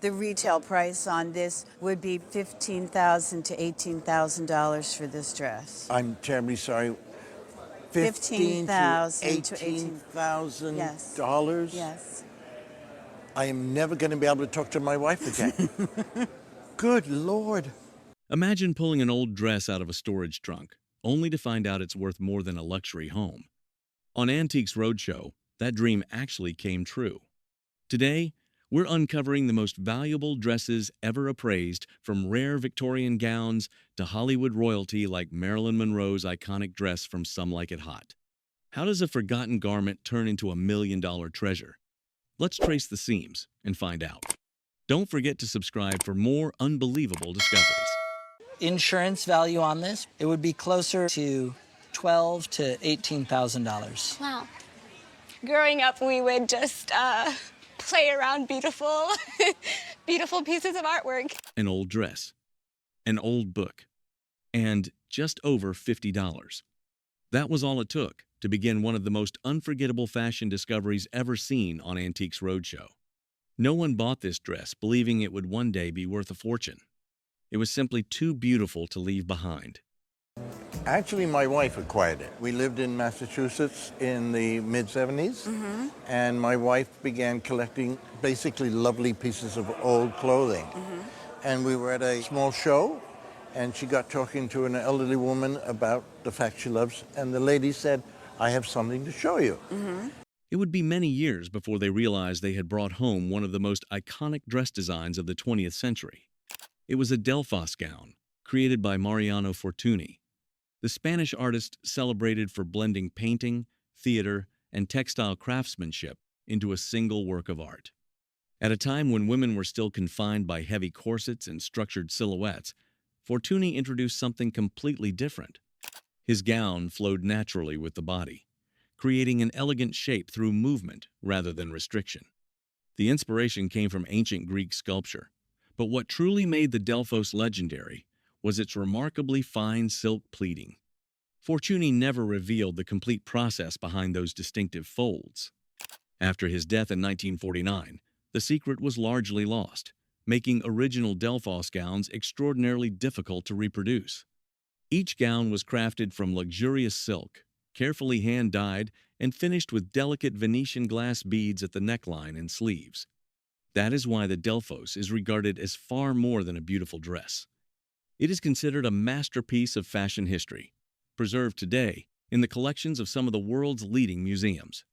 The retail price on this would be $15,000 to $18,000 for this dress. I'm terribly sorry. $15,000 to $18,000? Yes. Yes. I am never going to be able to talk to my wife again. Good Lord. Imagine pulling an old dress out of a storage trunk, only to find out it's worth more than a luxury home. On Antiques Roadshow, that dream actually came true. Today, we're uncovering the most valuable dresses ever appraised, from rare Victorian gowns to Hollywood royalty like Marilyn Monroe's iconic dress from Some Like It Hot. How does a forgotten garment turn into a million-dollar treasure? Let's trace the seams and find out. Don't forget to subscribe for more unbelievable discoveries. Insurance value on this, it would be closer to $12,000 to $18,000. Wow. Growing up, we would just play around beautiful, beautiful pieces of artwork. An old dress, an old book, and just over $50. That was all it took to begin one of the most unforgettable fashion discoveries ever seen on Antiques Roadshow. No one bought this dress believing it would one day be worth a fortune. It was simply too beautiful to leave behind. Actually, my wife acquired it. We lived in Massachusetts in the mid-70s, and my wife began collecting basically lovely pieces of old clothing. And we were at a small show, and she got talking to an elderly woman about the fact she loves, and the lady said, "I have something to show you." It would be many years before they realized they had brought home one of the most iconic dress designs of the 20th century. It was a DELPHOS gown, created by Mariano Fortuny, the Spanish artist celebrated for blending painting, theater, and textile craftsmanship into a single work of art. At a time when women were still confined by heavy corsets and structured silhouettes, Fortuny introduced something completely different. His gown flowed naturally with the body, creating an elegant shape through movement rather than restriction. The inspiration came from ancient Greek sculpture, but what truly made the DELPHOS legendary was its remarkably fine silk pleating. Fortuny never revealed the complete process behind those distinctive folds. After his death in 1949, the secret was largely lost, making original DELPHOS gowns extraordinarily difficult to reproduce. Each gown was crafted from luxurious silk, carefully hand-dyed, and finished with delicate Venetian glass beads at the neckline and sleeves. That is why the DELPHOS is regarded as far more than a beautiful dress. It is considered a masterpiece of fashion history, preserved today in the collections of some of the world's leading museums.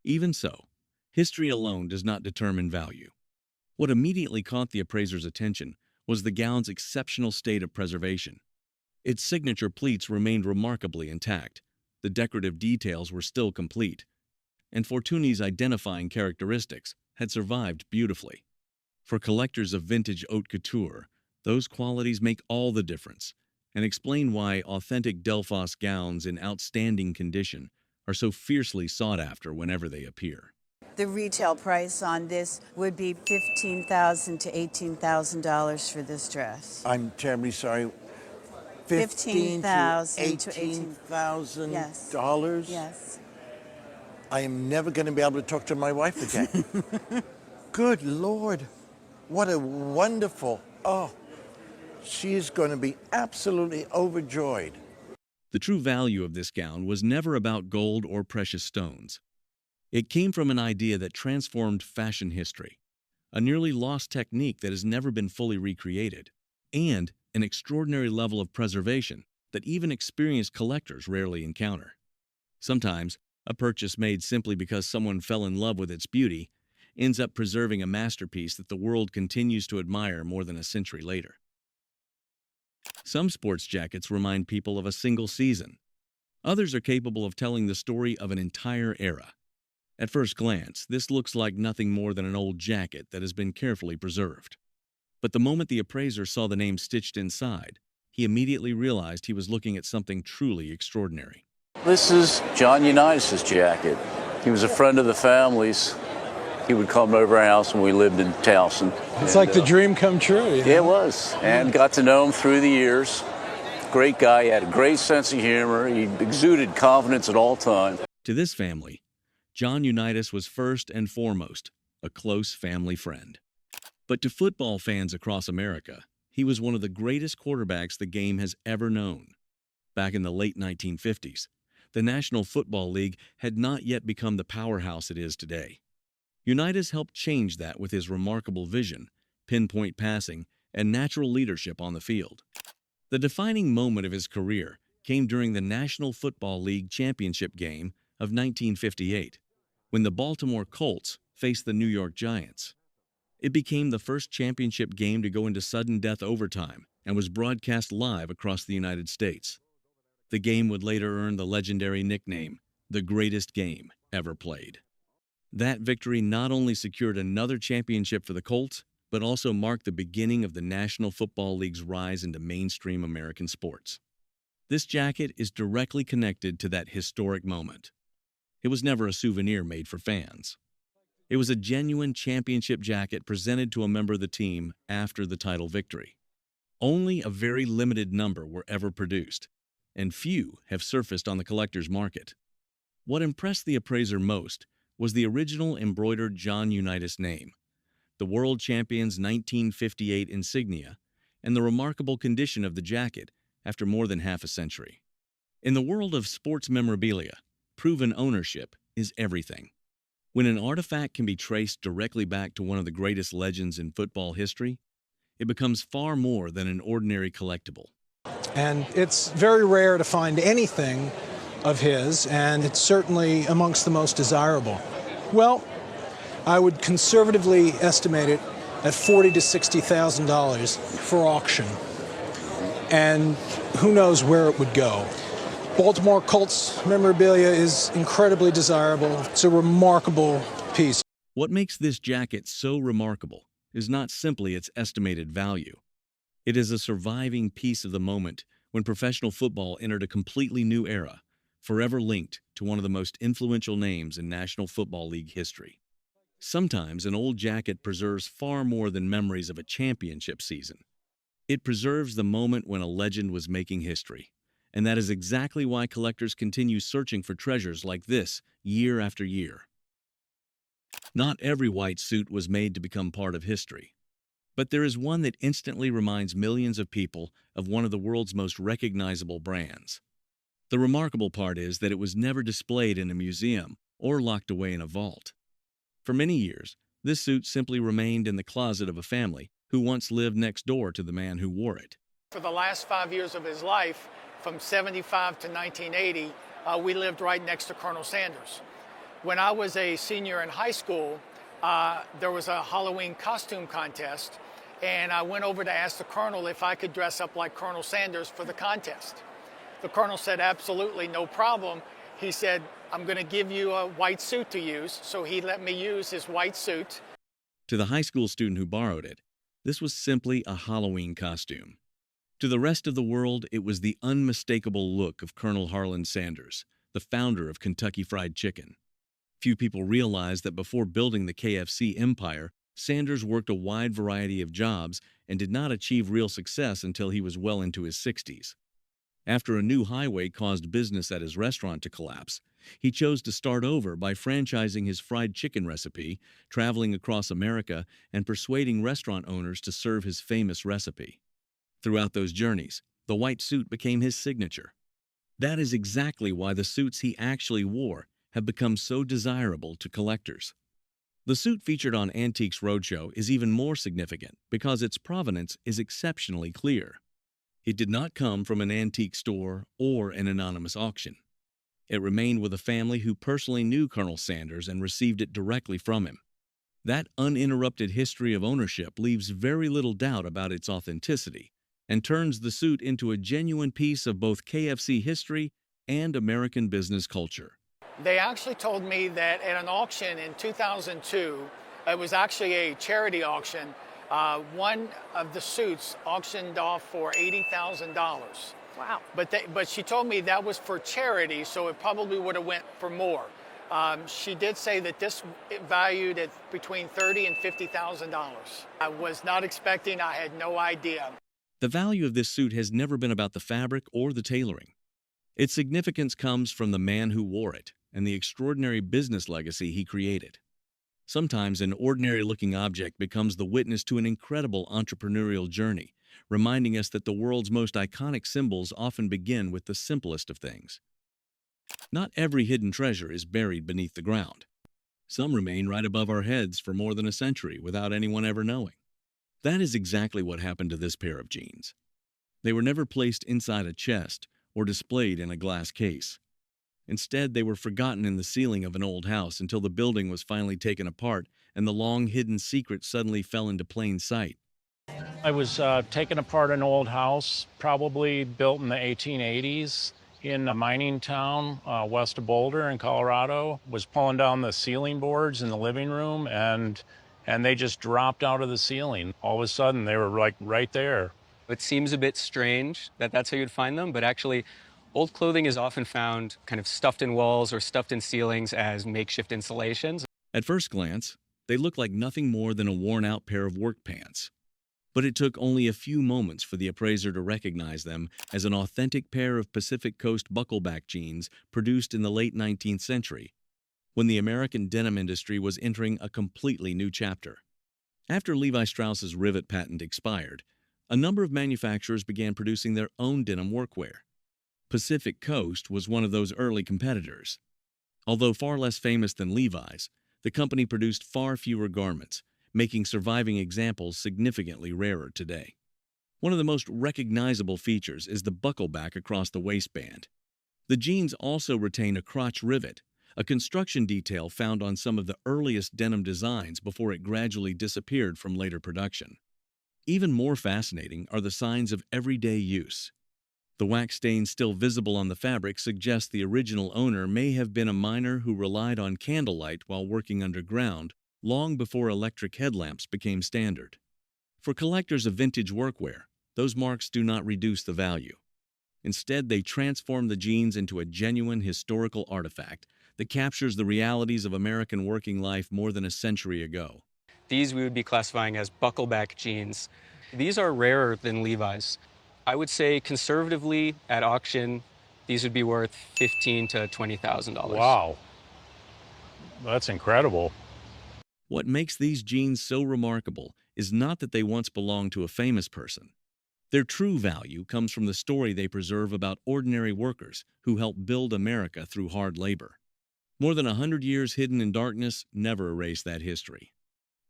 Even so, history alone does not determine value. What immediately caught the appraiser's attention was the gown's exceptional state of preservation. Its signature pleats remained remarkably intact, the decorative details were still complete, and Fortuny's identifying characteristics had survived beautifully. For collectors of vintage haute couture, those qualities make all the difference and explain why authentic DELPHOS gowns in outstanding condition are so fiercely sought after whenever they appear. The retail price on this would be $15,000 to $18,000 for this dress. I'm terribly sorry. $15,000 to $18,000? Yes. Yes. I am never going to be able to talk to my wife again. Good Lord. What a wonderful, she is going to be absolutely overjoyed. The true value of this gown was never about gold or precious stones. It came from an idea that transformed fashion history, a nearly lost technique that has never been fully recreated, and an extraordinary level of preservation that even experienced collectors rarely encounter. Sometimes, a purchase made simply because someone fell in love with its beauty ends up preserving a masterpiece that the world continues to admire more than a century later. Some sports jackets remind people of a single season. Others are capable of telling the story of an entire era. At first glance, this looks like nothing more than an old jacket that has been carefully preserved. But the moment the appraiser saw the name stitched inside, he immediately realized he was looking at something truly extraordinary. This is John Unitas' jacket. He was a friend of the family's. He would come over our house when we lived in Towson. It's like the dream come true. You know? Yeah, it was. And got to know him through the years. Great guy. He had a great sense of humor. He exuded confidence at all times. To this family, John Unitas was first and foremost a close family friend. But to football fans across America, he was one of the greatest quarterbacks the game has ever known. Back in the late 1950s, the National Football League had not yet become the powerhouse it is today. UNITAS helped change that with his remarkable vision, pinpoint passing, and natural leadership on the field. The defining moment of his career came during the National Football League championship game of 1958, when the Baltimore Colts faced the New York Giants. It became the first championship game to go into sudden death overtime and was broadcast live across the United States. The game would later earn the legendary nickname, the greatest game ever played. That victory not only secured another championship for the Colts, but also marked the beginning of the National Football League's rise into mainstream American sports. This jacket is directly connected to that historic moment. It was never a souvenir made for fans. It was a genuine championship jacket presented to a member of the team after the title victory. Only a very limited number were ever produced, and few have surfaced on the collector's market. What impressed the appraiser most was the original embroidered John Unitas name, the world champion's 1958 insignia, and the remarkable condition of the jacket after more than half a century. In the world of sports memorabilia, proven ownership is everything. When an artifact can be traced directly back to one of the greatest legends in football history, it becomes far more than an ordinary collectible. And it's very rare to find anything of his, and it's certainly amongst the most desirable. Well, I would conservatively estimate it at $40,000 to $60,000 for auction. And who knows where it would go. Baltimore Colts memorabilia is incredibly desirable. It's a remarkable piece. What makes this jacket so remarkable is not simply its estimated value. It is a surviving piece of the moment when professional football entered a completely new era, forever linked to one of the most influential names in National Football League history. Sometimes an old jacket preserves far more than memories of a championship season. It preserves the moment when a legend was making history, and that is exactly why collectors continue searching for treasures like this year after year. Not every white suit was made to become part of history, but there is one that instantly reminds millions of people of one of the world's most recognizable brands. The remarkable part is that it was never displayed in a museum or locked away in a vault. For many years, this suit simply remained in the closet of a family who once lived next door to the man who wore it. For the last 5 years of his life, from 75 to 1980, we lived right next to Colonel Sanders. When I was a senior in high school, there was a Halloween costume contest, and I went over to ask the Colonel if I could dress up like Colonel Sanders for the contest. The Colonel said, absolutely, no problem. He said, I'm going to give you a white suit to use, so he let me use his white suit. To the high school student who borrowed it, this was simply a Halloween costume. To the rest of the world, it was the unmistakable look of Colonel Harlan Sanders, the founder of Kentucky Fried Chicken. Few people realize that before building the KFC empire, Sanders worked a wide variety of jobs and did not achieve real success until he was well into his 60s. After a new highway caused business at his restaurant to collapse, he chose to start over by franchising his fried chicken recipe, traveling across America, and persuading restaurant owners to serve his famous recipe. Throughout those journeys, the white suit became his signature. That is exactly why the suits he actually wore have become so desirable to collectors. The suit featured on Antiques Roadshow is even more significant because its provenance is exceptionally clear. It did not come from an antique store or an anonymous auction. It remained with a family who personally knew Colonel Sanders and received it directly from him. That uninterrupted history of ownership leaves very little doubt about its authenticity and turns the suit into a genuine piece of both KFC history and American business culture. They actually told me that at an auction in 2002, it was actually a charity auction, one of the suits auctioned off for $80,000. Wow. But she told me that was for charity, so it probably would have went for more. She did say that this valued at between $30,000 and $50,000. I was not expecting, I had no idea. The value of this suit has never been about the fabric or the tailoring. Its significance comes from the man who wore it and the extraordinary business legacy he created. Sometimes an ordinary-looking object becomes the witness to an incredible entrepreneurial journey, reminding us that the world's most iconic symbols often begin with the simplest of things. Not every hidden treasure is buried beneath the ground. Some remain right above our heads for more than a century without anyone ever knowing. That is exactly what happened to this pair of jeans. They were never placed inside a chest or displayed in a glass case. Instead, they were forgotten in the ceiling of an old house until the building was finally taken apart and the long-hidden secret suddenly fell into plain sight. I was taking apart an old house, probably built in the 1880s, in a mining town west of Boulder in Colorado. Was pulling down the ceiling boards in the living room, and they just dropped out of the ceiling. All of a sudden, they were like right there. It seems a bit strange that that's how you'd find them, but actually, old clothing is often found kind of stuffed in walls or stuffed in ceilings as makeshift installations. At first glance, they look like nothing more than a worn-out pair of work pants. But it took only a few moments for the appraiser to recognize them as an authentic pair of Pacific Coast buckleback jeans produced in the late 19th century, when the American denim industry was entering a completely new chapter. After Levi Strauss's rivet patent expired, a number of manufacturers began producing their own denim workwear. Pacific Coast was one of those early competitors. Although far less famous than Levi's, the company produced far fewer garments, making surviving examples significantly rarer today. One of the most recognizable features is the buckleback across the waistband. The jeans also retain a crotch rivet, a construction detail found on some of the earliest denim designs before it gradually disappeared from later production. Even more fascinating are the signs of everyday use. The wax stains still visible on the fabric suggest the original owner may have been a miner who relied on candlelight while working underground long before electric headlamps became standard. For collectors of vintage workwear, those marks do not reduce the value. Instead, they transform the jeans into a genuine historical artifact that captures the realities of American working life more than a century ago. These we would be classifying as buckleback jeans. These are rarer than Levi's. I would say conservatively at auction, these would be worth $15,000 to $20,000. Wow, that's incredible. What makes these jeans so remarkable is not that they once belonged to a famous person. Their true value comes from the story they preserve about ordinary workers who helped build America through hard labor. More than 100 years hidden in darkness never erase that history.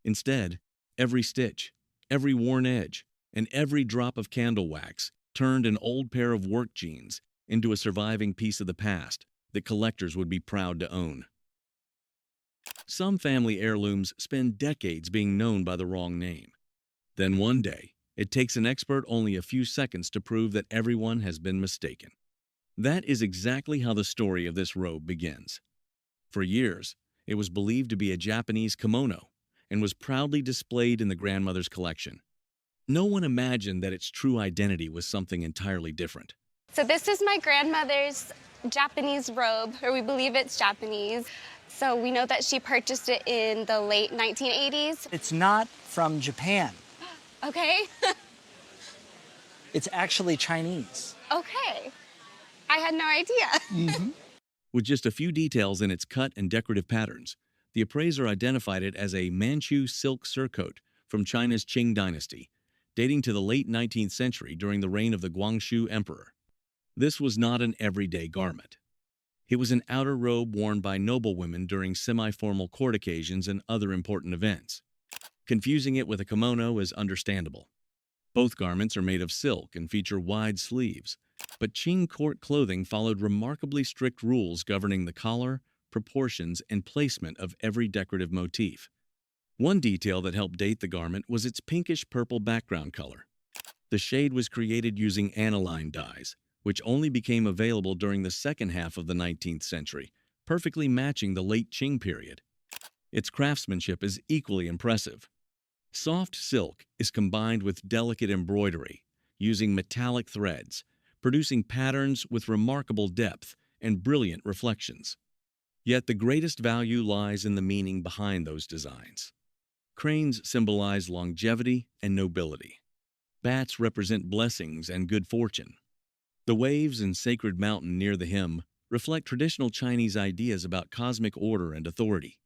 Instead, every stitch, every worn edge, and every drop of candle wax turned an old pair of work jeans into a surviving piece of the past that collectors would be proud to own. Some family heirlooms spend decades being known by the wrong name. Then one day, it takes an expert only a few seconds to prove that everyone has been mistaken. That is exactly how the story of this robe begins. For years, it was believed to be a Japanese kimono and was proudly displayed in the grandmother's collection. No one imagined that its true identity was something entirely different. So this is my grandmother's Japanese robe, or we believe it's Japanese. So we know that she purchased it in the late 1980s. It's not from Japan. Okay. It's actually Chinese. Okay. I had no idea. With just a few details in its cut and decorative patterns, the appraiser identified it as a Manchu silk surcoat from China's Qing dynasty, dating to the late 19th century during the reign of the Guangxu Emperor. This was not an everyday garment. It was an outer robe worn by noblewomen during semi-formal court occasions and other important events. Confusing it with a kimono is understandable. Both garments are made of silk and feature wide sleeves, but Qing court clothing followed remarkably strict rules governing the collar, proportions, and placement of every decorative motif. One detail that helped date the garment was its pinkish-purple background color. The shade was created using aniline dyes, which only became available during the second half of the 19th century, perfectly matching the late Qing period. Its craftsmanship is equally impressive. Soft silk is combined with delicate embroidery, using metallic threads, producing patterns with remarkable depth and brilliant reflections. Yet the greatest value lies in the meaning behind those designs. Cranes symbolize longevity and nobility. Bats represent blessings and good fortune. The waves and sacred mountain near the hem reflect traditional Chinese ideas about cosmic order and authority.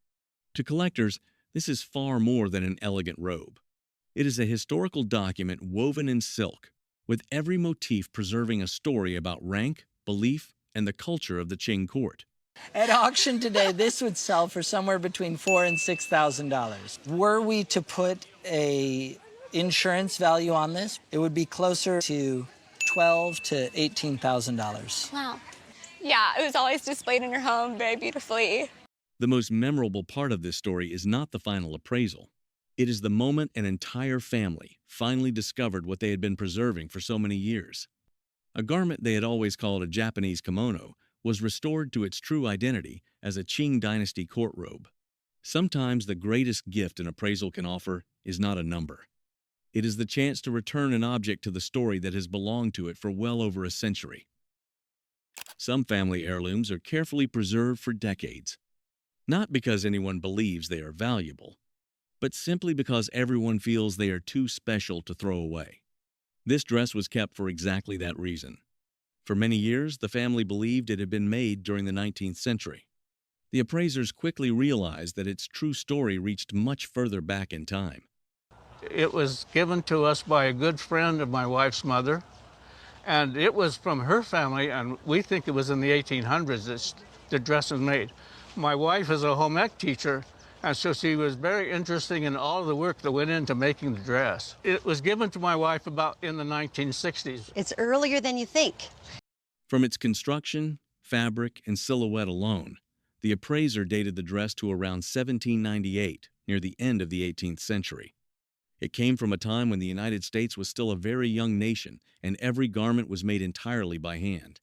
To collectors, this is far more than an elegant robe. It is a historical document woven in silk, with every motif preserving a story about rank, belief, and the culture of the Qing court. At auction today, this would sell for somewhere between $4,000 and $6,000. Were we to put a insurance value on this, it would be closer to $12,000 to $18,000. Wow. Yeah, it was always displayed in her home very beautifully. The most memorable part of this story is not the final appraisal. It is the moment an entire family finally discovered what they had been preserving for so many years. A garment they had always called a Japanese kimono was restored to its true identity as a Qing dynasty court robe. Sometimes the greatest gift an appraisal can offer is not a number. It is the chance to return an object to the story that has belonged to it for well over a century. Some family heirlooms are carefully preserved for decades, not because anyone believes they are valuable, but simply because everyone feels they are too special to throw away. This dress was kept for exactly that reason. For many years, the family believed it had been made during the 19th century. The appraisers quickly realized that its true story reached much further back in time. It was given to us by a good friend of my wife's mother, and it was from her family, and we think it was in the 1800s that the dress was made. My wife is a home ec teacher, and so she was very interested in all the work that went into making the dress. It was given to my wife about in the 1960s. It's earlier than you think. From its construction, fabric, and silhouette alone, the appraiser dated the dress to around 1798, near the end of the 18th century. It came from a time when the United States was still a very young nation and every garment was made entirely by hand.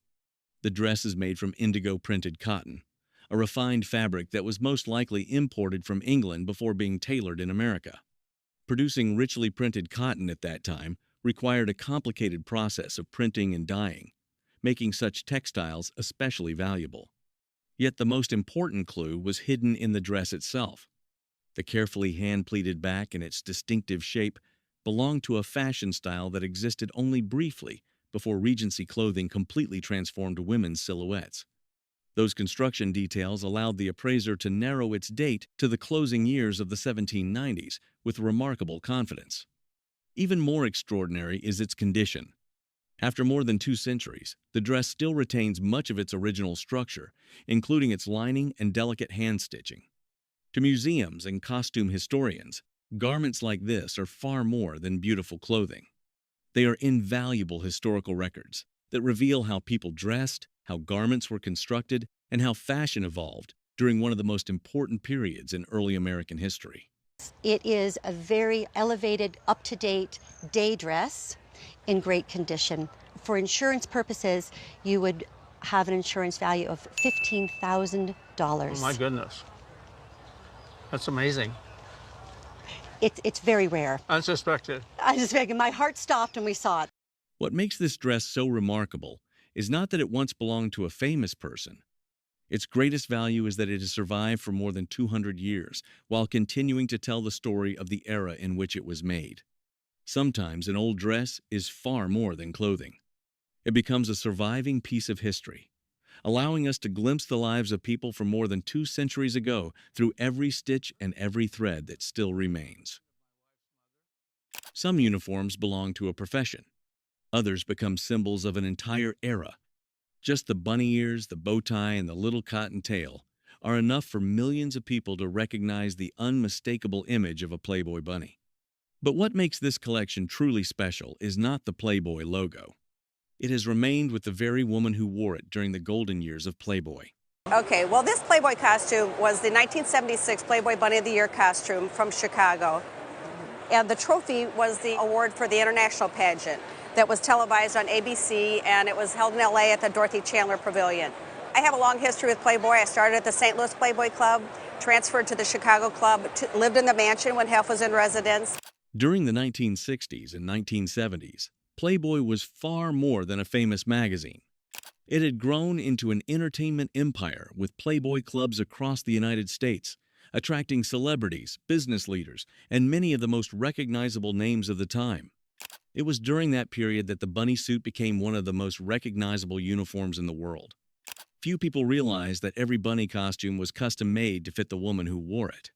The dress is made from indigo-printed cotton, a refined fabric that was most likely imported from England before being tailored in America. Producing richly printed cotton at that time required a complicated process of printing and dyeing, making such textiles especially valuable. Yet the most important clue was hidden in the dress itself. The carefully hand-pleated back and its distinctive shape belonged to a fashion style that existed only briefly before Regency clothing completely transformed women's silhouettes. Those construction details allowed the appraiser to narrow its date to the closing years of the 1790s with remarkable confidence. Even more extraordinary is its condition. After more than 2 centuries, the dress still retains much of its original structure, including its lining and delicate hand stitching. To museums and costume historians, garments like this are far more than beautiful clothing. They are invaluable historical records that reveal how people dressed, how garments were constructed, and how fashion evolved during one of the most important periods in early American history. It is a very elevated, up-to-date day dress in great condition. For insurance purposes, you would have an insurance value of $15,000. Oh my goodness. That's amazing. It's very rare. Unsuspected. My heart stopped when we saw it. What makes this dress so remarkable is not that it once belonged to a famous person. Its greatest value is that it has survived for more than 200 years while continuing to tell the story of the era in which it was made. Sometimes an old dress is far more than clothing. It becomes a surviving piece of history, allowing us to glimpse the lives of people from more than 2 centuries ago through every stitch and every thread that still remains. Some uniforms belong to a profession. Others become symbols of an entire era. Just the bunny ears, the bow tie, and the little cotton tail are enough for millions of people to recognize the unmistakable image of a Playboy bunny. But what makes this collection truly special is not the Playboy logo. It has remained with the very woman who wore it during the golden years of Playboy. Okay, well, this Playboy costume was the 1976 Playboy Bunny of the Year costume from Chicago. And the trophy was the award for the international pageant that was televised on ABC, and it was held in LA at the Dorothy Chandler Pavilion. I have a long history with Playboy. I started at the St. Louis Playboy Club, transferred to the Chicago Club, lived in the mansion when Hef was in residence. During the 1960s and 1970s, Playboy was far more than a famous magazine. It had grown into an entertainment empire with Playboy clubs across the United States, attracting celebrities, business leaders, and many of the most recognizable names of the time. It was during that period that the bunny suit became one of the most recognizable uniforms in the world. Few people realized that every bunny costume was custom-made to fit the woman who wore it.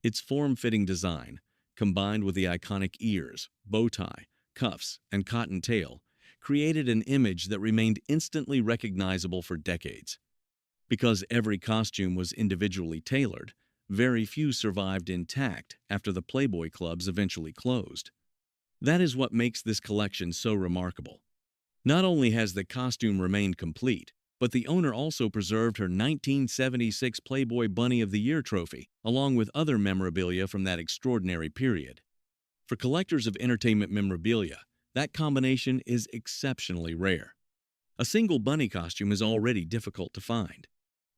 Its form-fitting design, combined with the iconic ears, bow tie, cuffs, and cotton tail, created an image that remained instantly recognizable for decades. Because every costume was individually tailored, very few survived intact after the Playboy clubs eventually closed. That is what makes this collection so remarkable. Not only has the costume remained complete, but the owner also preserved her 1976 Playboy Bunny of the Year trophy, along with other memorabilia from that extraordinary period. For collectors of entertainment memorabilia, that combination is exceptionally rare. A single bunny costume is already difficult to find.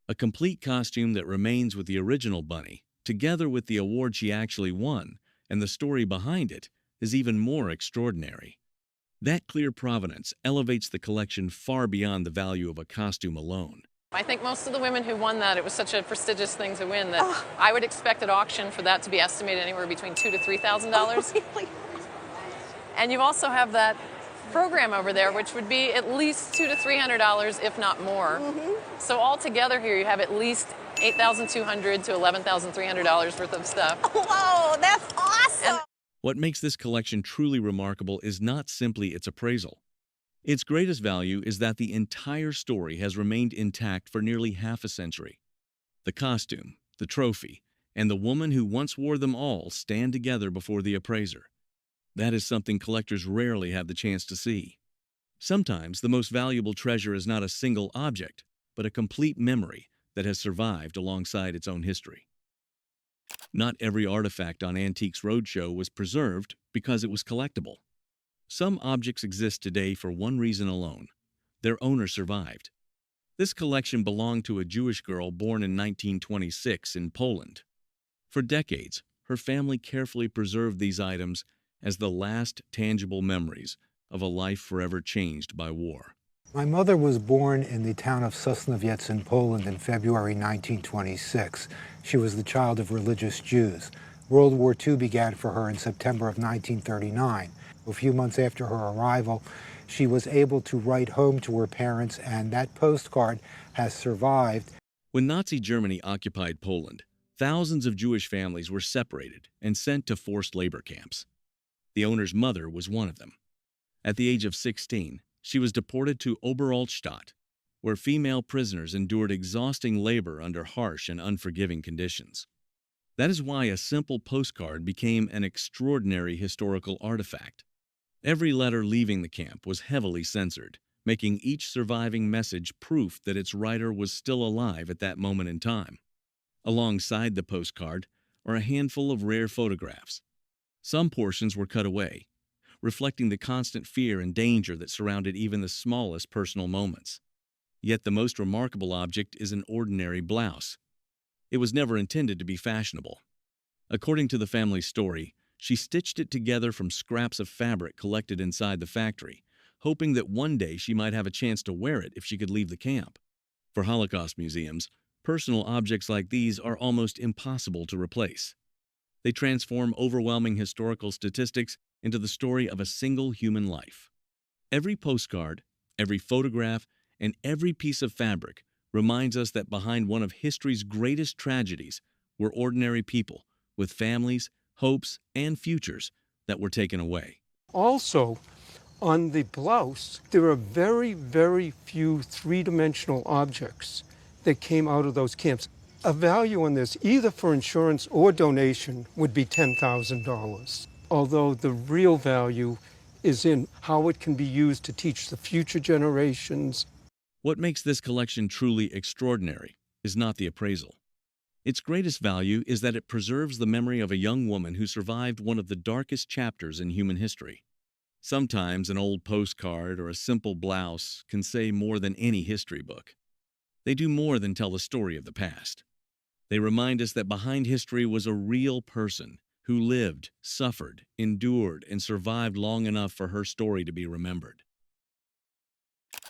A complete costume that remains with the original bunny, together with the award she actually won, and the story behind it, is even more extraordinary. That clear provenance elevates the collection far beyond the value of a costume alone. I think most of the women who won that, it was such a prestigious thing to win that I would expect at auction for that to be estimated anywhere between $2,000 to $3,000. Oh, really? And you also have that program over there, which would be at least $200 to $300, if not more. So altogether here, you have at least $8,200 to $11,300 worth of stuff. Whoa, that's awesome! What makes this collection truly remarkable is not simply its appraisal. Its greatest value is that the entire story has remained intact for nearly half a century. The costume, the trophy, and the woman who once wore them all stand together before the appraiser. That is something collectors rarely have the chance to see. Sometimes the most valuable treasure is not a single object, but a complete memory that has survived alongside its own history. Not every artifact on Antiques Roadshow was preserved because it was collectible. Some objects exist today for one reason alone: their owner survived. This collection belonged to a Jewish girl born in 1926 in Poland. For decades, her family carefully preserved these items as the last tangible memories of a life forever changed by war. My mother was born in the town of Sosnowiec in Poland in February 1926. She was the child of religious Jews. World War II began for her in September of 1939. A few months after her arrival, she was able to write home to her parents, and that postcard has survived. When Nazi Germany occupied Poland, thousands of Jewish families were separated and sent to forced labor camps. The owner's mother was one of them. At the age of 16, she was deported to Oberaltstadt, where female prisoners endured exhausting labor under harsh and unforgiving conditions. That is why a simple postcard became an extraordinary historical artifact. Every letter leaving the camp was heavily censored, making each surviving message proof that its writer was still alive at that moment in time. Alongside the postcard are a handful of rare photographs. Some portions were cut away, reflecting the constant fear and danger that surrounded even the smallest personal moments. Yet the most remarkable object is an ordinary blouse. It was never intended to be fashionable. According to the family's story, she stitched it together from scraps of fabric collected inside the factory, hoping that one day she might have a chance to wear it if she could leave the camp. For Holocaust museums, personal objects like these are almost impossible to replace. They transform overwhelming historical statistics into the story of a single human life. Every postcard, every photograph, and every piece of fabric reminds us that behind one of history's greatest tragedies were ordinary people with families, hopes, and futures that were taken away. Also, on the blouse, there are very, very few three-dimensional objects that came out of those camps. A value on this, either for insurance or donation, would be $10,000. Although the real value is in how it can be used to teach the future generations. What makes this collection truly extraordinary is not the appraisal. Its greatest value is that it preserves the memory of a young woman who survived one of the darkest chapters in human history. Sometimes an old postcard or a simple blouse can say more than any history book. They do more than tell the story of the past. They remind us that behind history was a real person who lived, suffered, endured, and survived long enough for her story to be remembered.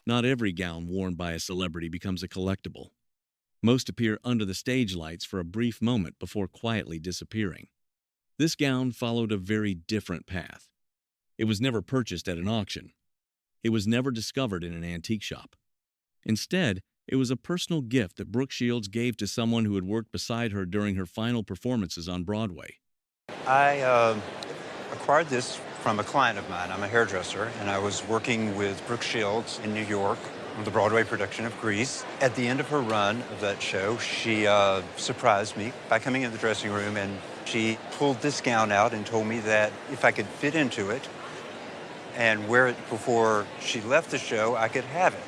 Not every gown worn by a celebrity becomes a collectible. Most appear under the stage lights for a brief moment before quietly disappearing. This gown followed a very different path. It was never purchased at an auction. It was never discovered in an antique shop. Instead, It was a personal gift that Brooke Shields gave to someone who had worked beside her during her final performances on Broadway. I acquired this from a client of mine. I'm a hairdresser, and I was working with Brooke Shields in New York on the Broadway production of Grease. At the end of her run of that show, she surprised me by coming in the dressing room, and she pulled this gown out and told me that if I could fit into it and wear it before she left the show, I could have it.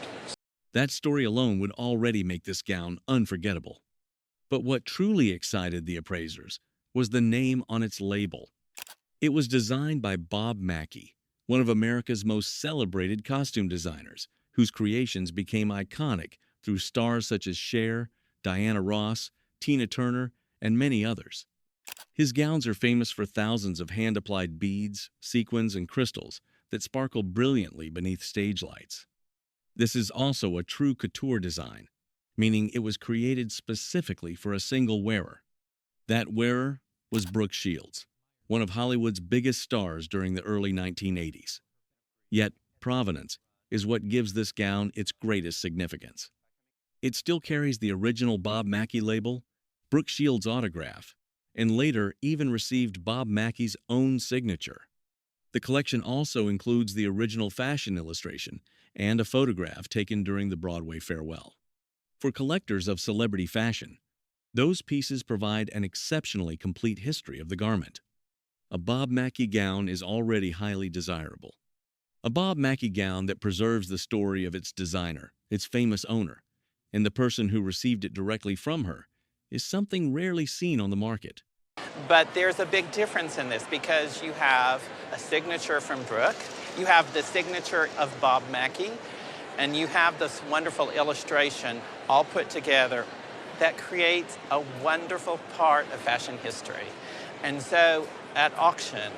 That story alone would already make this gown unforgettable. But what truly excited the appraisers was the name on its label. It was designed by Bob Mackie, one of America's most celebrated costume designers, whose creations became iconic through stars such as Cher, Diana Ross, Tina Turner, and many others. His gowns are famous for thousands of hand-applied beads, sequins, and crystals that sparkle brilliantly beneath stage lights. This is also a true couture design, meaning it was created specifically for a single wearer. That wearer was Brooke Shields, one of Hollywood's biggest stars during the early 1980s. Yet, provenance is what gives this gown its greatest significance. It still carries the original Bob Mackie label, Brooke Shields' autograph, and later even received Bob Mackie's own signature. The collection also includes the original fashion illustration and a photograph taken during the Broadway farewell. For collectors of celebrity fashion, those pieces provide an exceptionally complete history of the garment. A Bob Mackie gown is already highly desirable. A Bob Mackie gown that preserves the story of its designer, its famous owner, and the person who received it directly from her is something rarely seen on the market. But there's a big difference in this because you have a signature from Brooke, you have the signature of Bob Mackie, and you have this wonderful illustration all put together that creates a wonderful part of fashion history. And so at auction,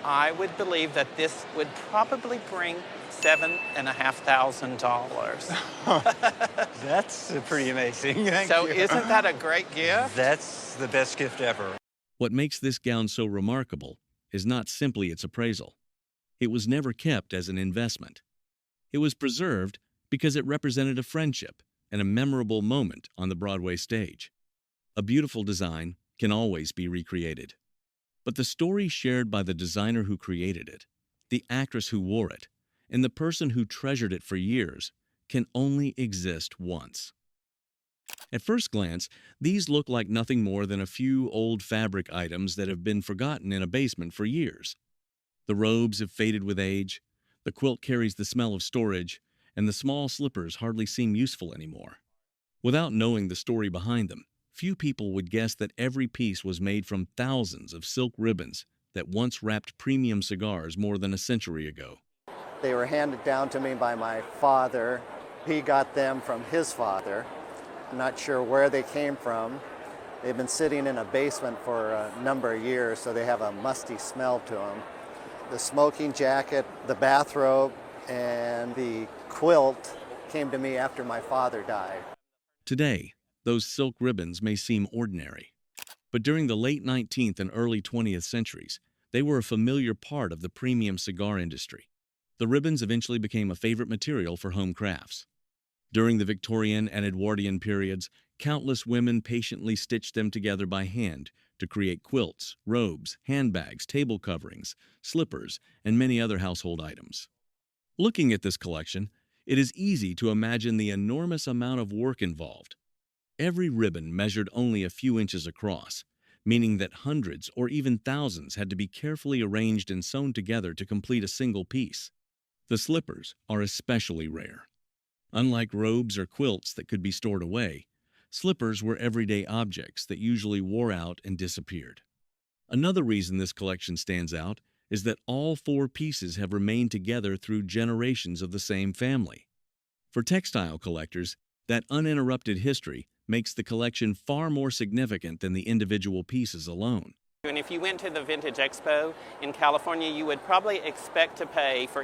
I would believe that this would probably bring $7,500. That's pretty amazing. So isn't that a great gift? That's the best gift ever. What makes this gown so remarkable is not simply its appraisal. It was never kept as an investment. It was preserved because it represented a friendship and a memorable moment on the Broadway stage. A beautiful design can always be recreated. But the story shared by the designer who created it, the actress who wore it, and the person who treasured it for years can only exist once. At first glance, these look like nothing more than a few old fabric items that have been forgotten in a basement for years. The robes have faded with age, the quilt carries the smell of storage, and the small slippers hardly seem useful anymore. Without knowing the story behind them, few people would guess that every piece was made from thousands of silk ribbons that once wrapped premium cigars more than a century ago. They were handed down to me by my father. He got them from his father. I'm not sure where they came from. They've been sitting in a basement for a number of years, so they have a musty smell to them. The smoking jacket, the bathrobe, and the quilt came to me after my father died. Today, those silk ribbons may seem ordinary, but during the late 19th and early 20th centuries, they were a familiar part of the premium cigar industry. The ribbons eventually became a favorite material for home crafts. During the Victorian and Edwardian periods, countless women patiently stitched them together by hand to create quilts, robes, handbags, table coverings, slippers, and many other household items. Looking at this collection, it is easy to imagine the enormous amount of work involved. Every ribbon measured only a few inches across, meaning that hundreds or even thousands had to be carefully arranged and sewn together to complete a single piece. The slippers are especially rare. Unlike robes or quilts that could be stored away, slippers were everyday objects that usually wore out and disappeared. Another reason this collection stands out is that all four pieces have remained together through generations of the same family. For textile collectors, that uninterrupted history makes the collection far more significant than the individual pieces alone. And if you went to the Vintage Expo in California, you would probably expect to pay for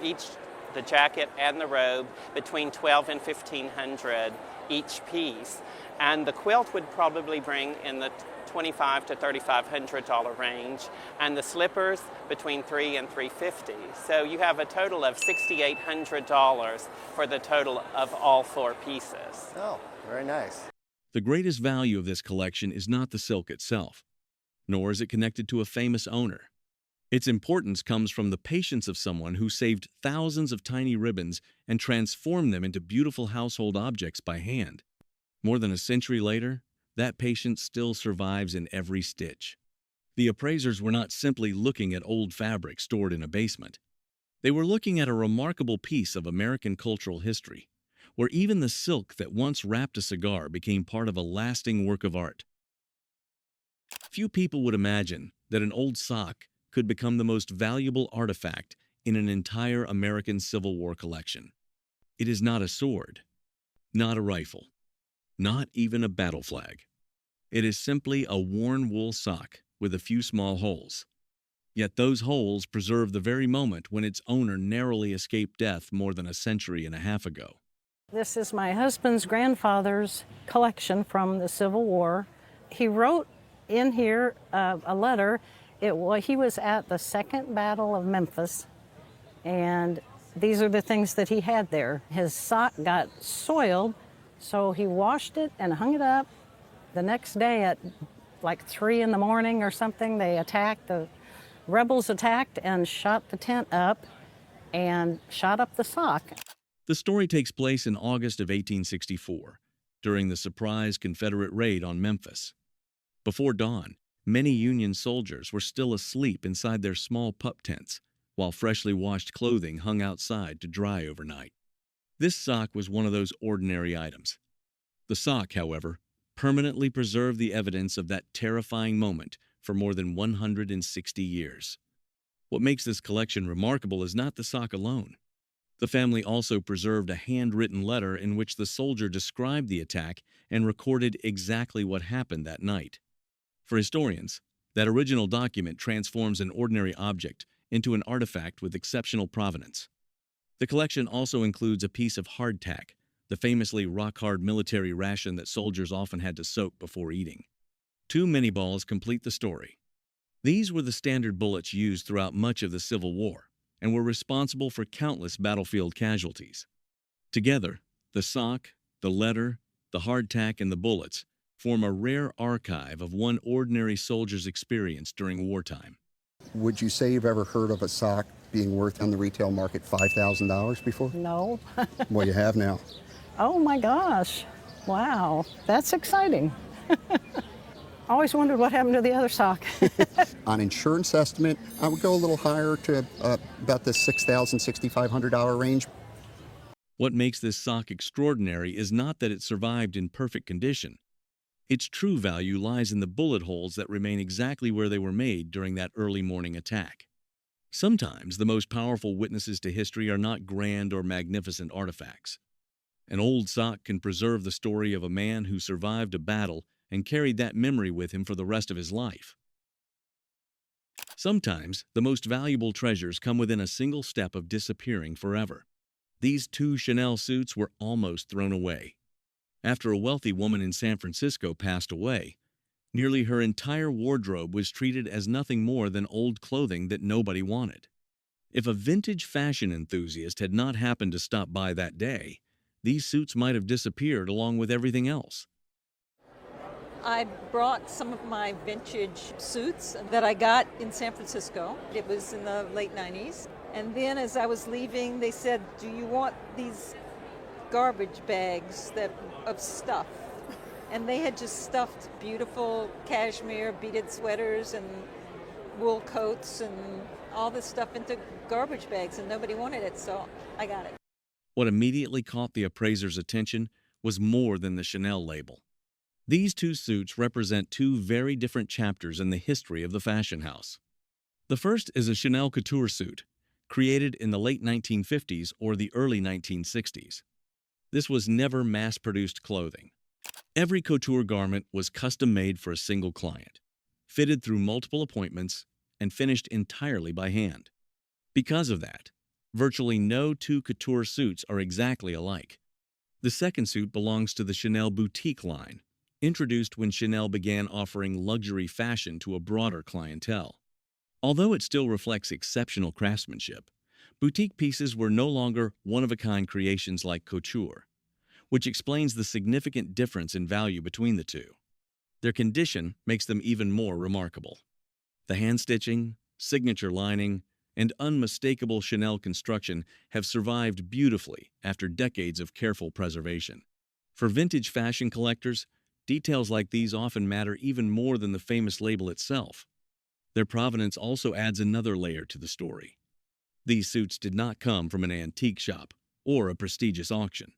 the jacket and the robe between $1,200 and $1,500 each piece. And the quilt would probably bring in the $2,500 to $3,500 range, and the slippers between $300 and $350. So you have a total of $6,800 for the total of all four pieces. Oh, Very nice. The greatest value of this collection is not the silk itself, nor is it connected to a famous owner. Its importance comes from the patience of someone who saved thousands of tiny ribbons and transformed them into beautiful household objects by hand. More than a century later, that patience still survives in every stitch. The appraisers were not simply looking at old fabric stored in a basement. They were looking at a remarkable piece of American cultural history, where even the silk that once wrapped a cigar became part of a lasting work of art. Few people would imagine that an old sock could become the most valuable artifact in an entire American Civil War collection. It is not a sword, not a rifle, not even a battle flag. It is simply a worn wool sock with a few small holes. Yet those holes preserve the very moment when its owner narrowly escaped death more than a century and a half ago. This is my husband's grandfather's collection from the Civil War. He wrote in here a letter. He was at the Second Battle of Memphis, and these are the things that he had there. His sock got soiled, so he washed it and hung it up. The next day at like 3 in the morning or something, the rebels attacked and shot the tent up and shot up the sock. The story takes place in August of 1864, during the surprise Confederate raid on Memphis. Before dawn, many Union soldiers were still asleep inside their small pup tents, while freshly washed clothing hung outside to dry overnight. This sock was one of those ordinary items. The sock, however, permanently preserved the evidence of that terrifying moment for more than 160 years. What makes this collection remarkable is not the sock alone. The family also preserved a handwritten letter in which the soldier described the attack and recorded exactly what happened that night. For historians, that original document transforms an ordinary object into an artifact with exceptional provenance. The collection also includes a piece of hardtack, the famously rock-hard military ration that soldiers often had to soak before eating. 2 mini balls complete the story. These were the standard bullets used throughout much of the Civil War and were responsible for countless battlefield casualties. Together, the sock, the letter, the hardtack, and the bullets form a rare archive of one ordinary soldier's experience during wartime. Would you say you've ever heard of a sock being worth on the retail market $5,000 before? No. Well, you have now. Oh my gosh. Wow. That's exciting. Always wondered what happened to the other sock. On insurance estimate, I would go a little higher to about the $6,000, $6,500 range. What makes this sock extraordinary is not that it survived in perfect condition. Its true value lies in the bullet holes that remain exactly where they were made during that early morning attack. Sometimes the most powerful witnesses to history are not grand or magnificent artifacts. An old sock can preserve the story of a man who survived a battle and carried that memory with him for the rest of his life. Sometimes the most valuable treasures come within a single step of disappearing forever. These 2 Chanel suits were almost thrown away. After a wealthy woman in San Francisco passed away, nearly her entire wardrobe was treated as nothing more than old clothing that nobody wanted. If a vintage fashion enthusiast had not happened to stop by that day, these suits might have disappeared along with everything else. I brought some of my vintage suits that I got in San Francisco. It was in the late 90s. And then as I was leaving, they said, "Do you want these garbage bags of stuff?" And they had just stuffed beautiful cashmere beaded sweaters and wool coats and all this stuff into garbage bags, and nobody wanted it, so I got it. What immediately caught the appraiser's attention was more than the Chanel label. These 2 suits represent 2 very different chapters in the history of the fashion house. The first is a Chanel couture suit, created in the late 1950s or the early 1960s. This was never mass-produced clothing. Every couture garment was custom-made for a single client, fitted through multiple appointments, and finished entirely by hand. Because of that, virtually no 2 couture suits are exactly alike. The second suit belongs to the Chanel boutique line, introduced when Chanel began offering luxury fashion to a broader clientele. Although it still reflects exceptional craftsmanship, boutique pieces were no longer one-of-a-kind creations like couture. which explains the significant difference in value between the two. Their condition makes them even more remarkable. The hand stitching, signature lining, and unmistakable Chanel construction have survived beautifully after decades of careful preservation. For vintage fashion collectors, details like these often matter even more than the famous label itself. Their provenance also adds another layer to the story. These suits did not come from an antique shop or a prestigious auction.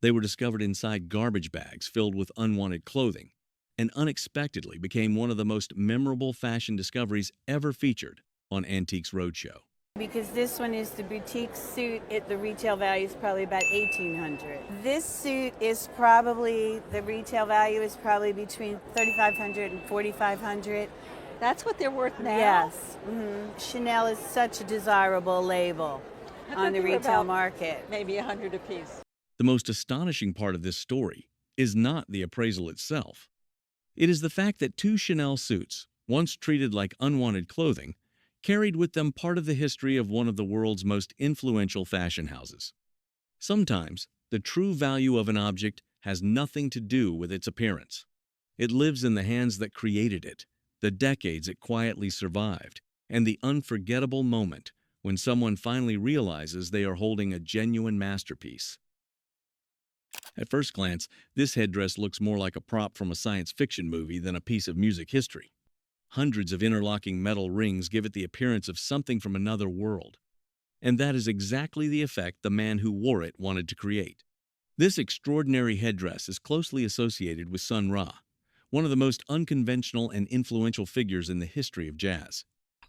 They were discovered inside garbage bags filled with unwanted clothing, and unexpectedly became one of the most memorable fashion discoveries ever featured on Antiques Roadshow. Because this one is the boutique suit, the retail value is probably about $1,800. This suit is probably, the retail value is probably between $3,500 and $4,500. That's what they're worth now? Yes. Chanel is such a desirable label on the retail market. Maybe 100 apiece. The most astonishing part of this story is not the appraisal itself. It is the fact that two Chanel suits, once treated like unwanted clothing, carried with them part of the history of one of the world's most influential fashion houses. Sometimes, the true value of an object has nothing to do with its appearance. It lives in the hands that created it, the decades it quietly survived, and the unforgettable moment when someone finally realizes they are holding a genuine masterpiece. At first glance, this headdress looks more like a prop from a science fiction movie than a piece of music history. Hundreds of interlocking metal rings give it the appearance of something from another world. And that is exactly the effect the man who wore it wanted to create. This extraordinary headdress is closely associated with Sun Ra, one of the most unconventional and influential figures in the history of jazz.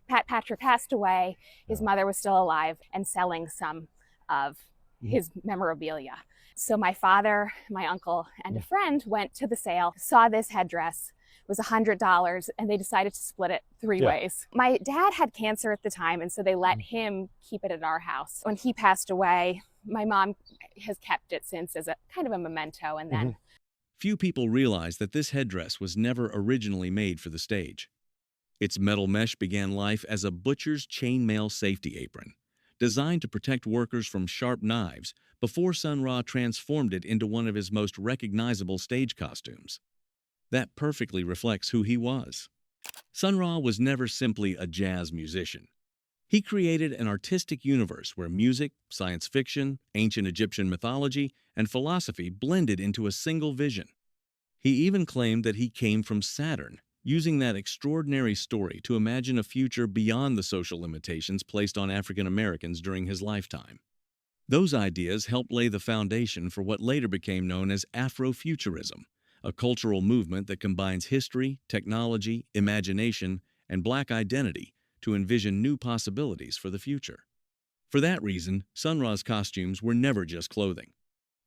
Pat Patrick passed away. His mother was still alive and selling some of his memorabilia. So my father, my uncle, and a friend went to the sale, saw this headdress. It was $100, and they decided to split it three ways. My dad had cancer at the time, and so they let him keep it at our house. When he passed away, my mom has kept it since as a kind of a memento, and then Few people realize that this headdress was never originally made for the stage. Its metal mesh began life as a butcher's chainmail safety apron, designed to protect workers from sharp knives before Sun Ra transformed it into one of his most recognizable stage costumes. That perfectly reflects who he was. Sun Ra was never simply a jazz musician. He created an artistic universe where music, science fiction, ancient Egyptian mythology, and philosophy blended into a single vision. He even claimed that he came from Saturn, using that extraordinary story to imagine a future beyond the social limitations placed on African Americans during his lifetime. Those ideas helped lay the foundation for what later became known as Afrofuturism, a cultural movement that combines history, technology, imagination, and Black identity to envision new possibilities for the future. For that reason, Sun Ra's costumes were never just clothing.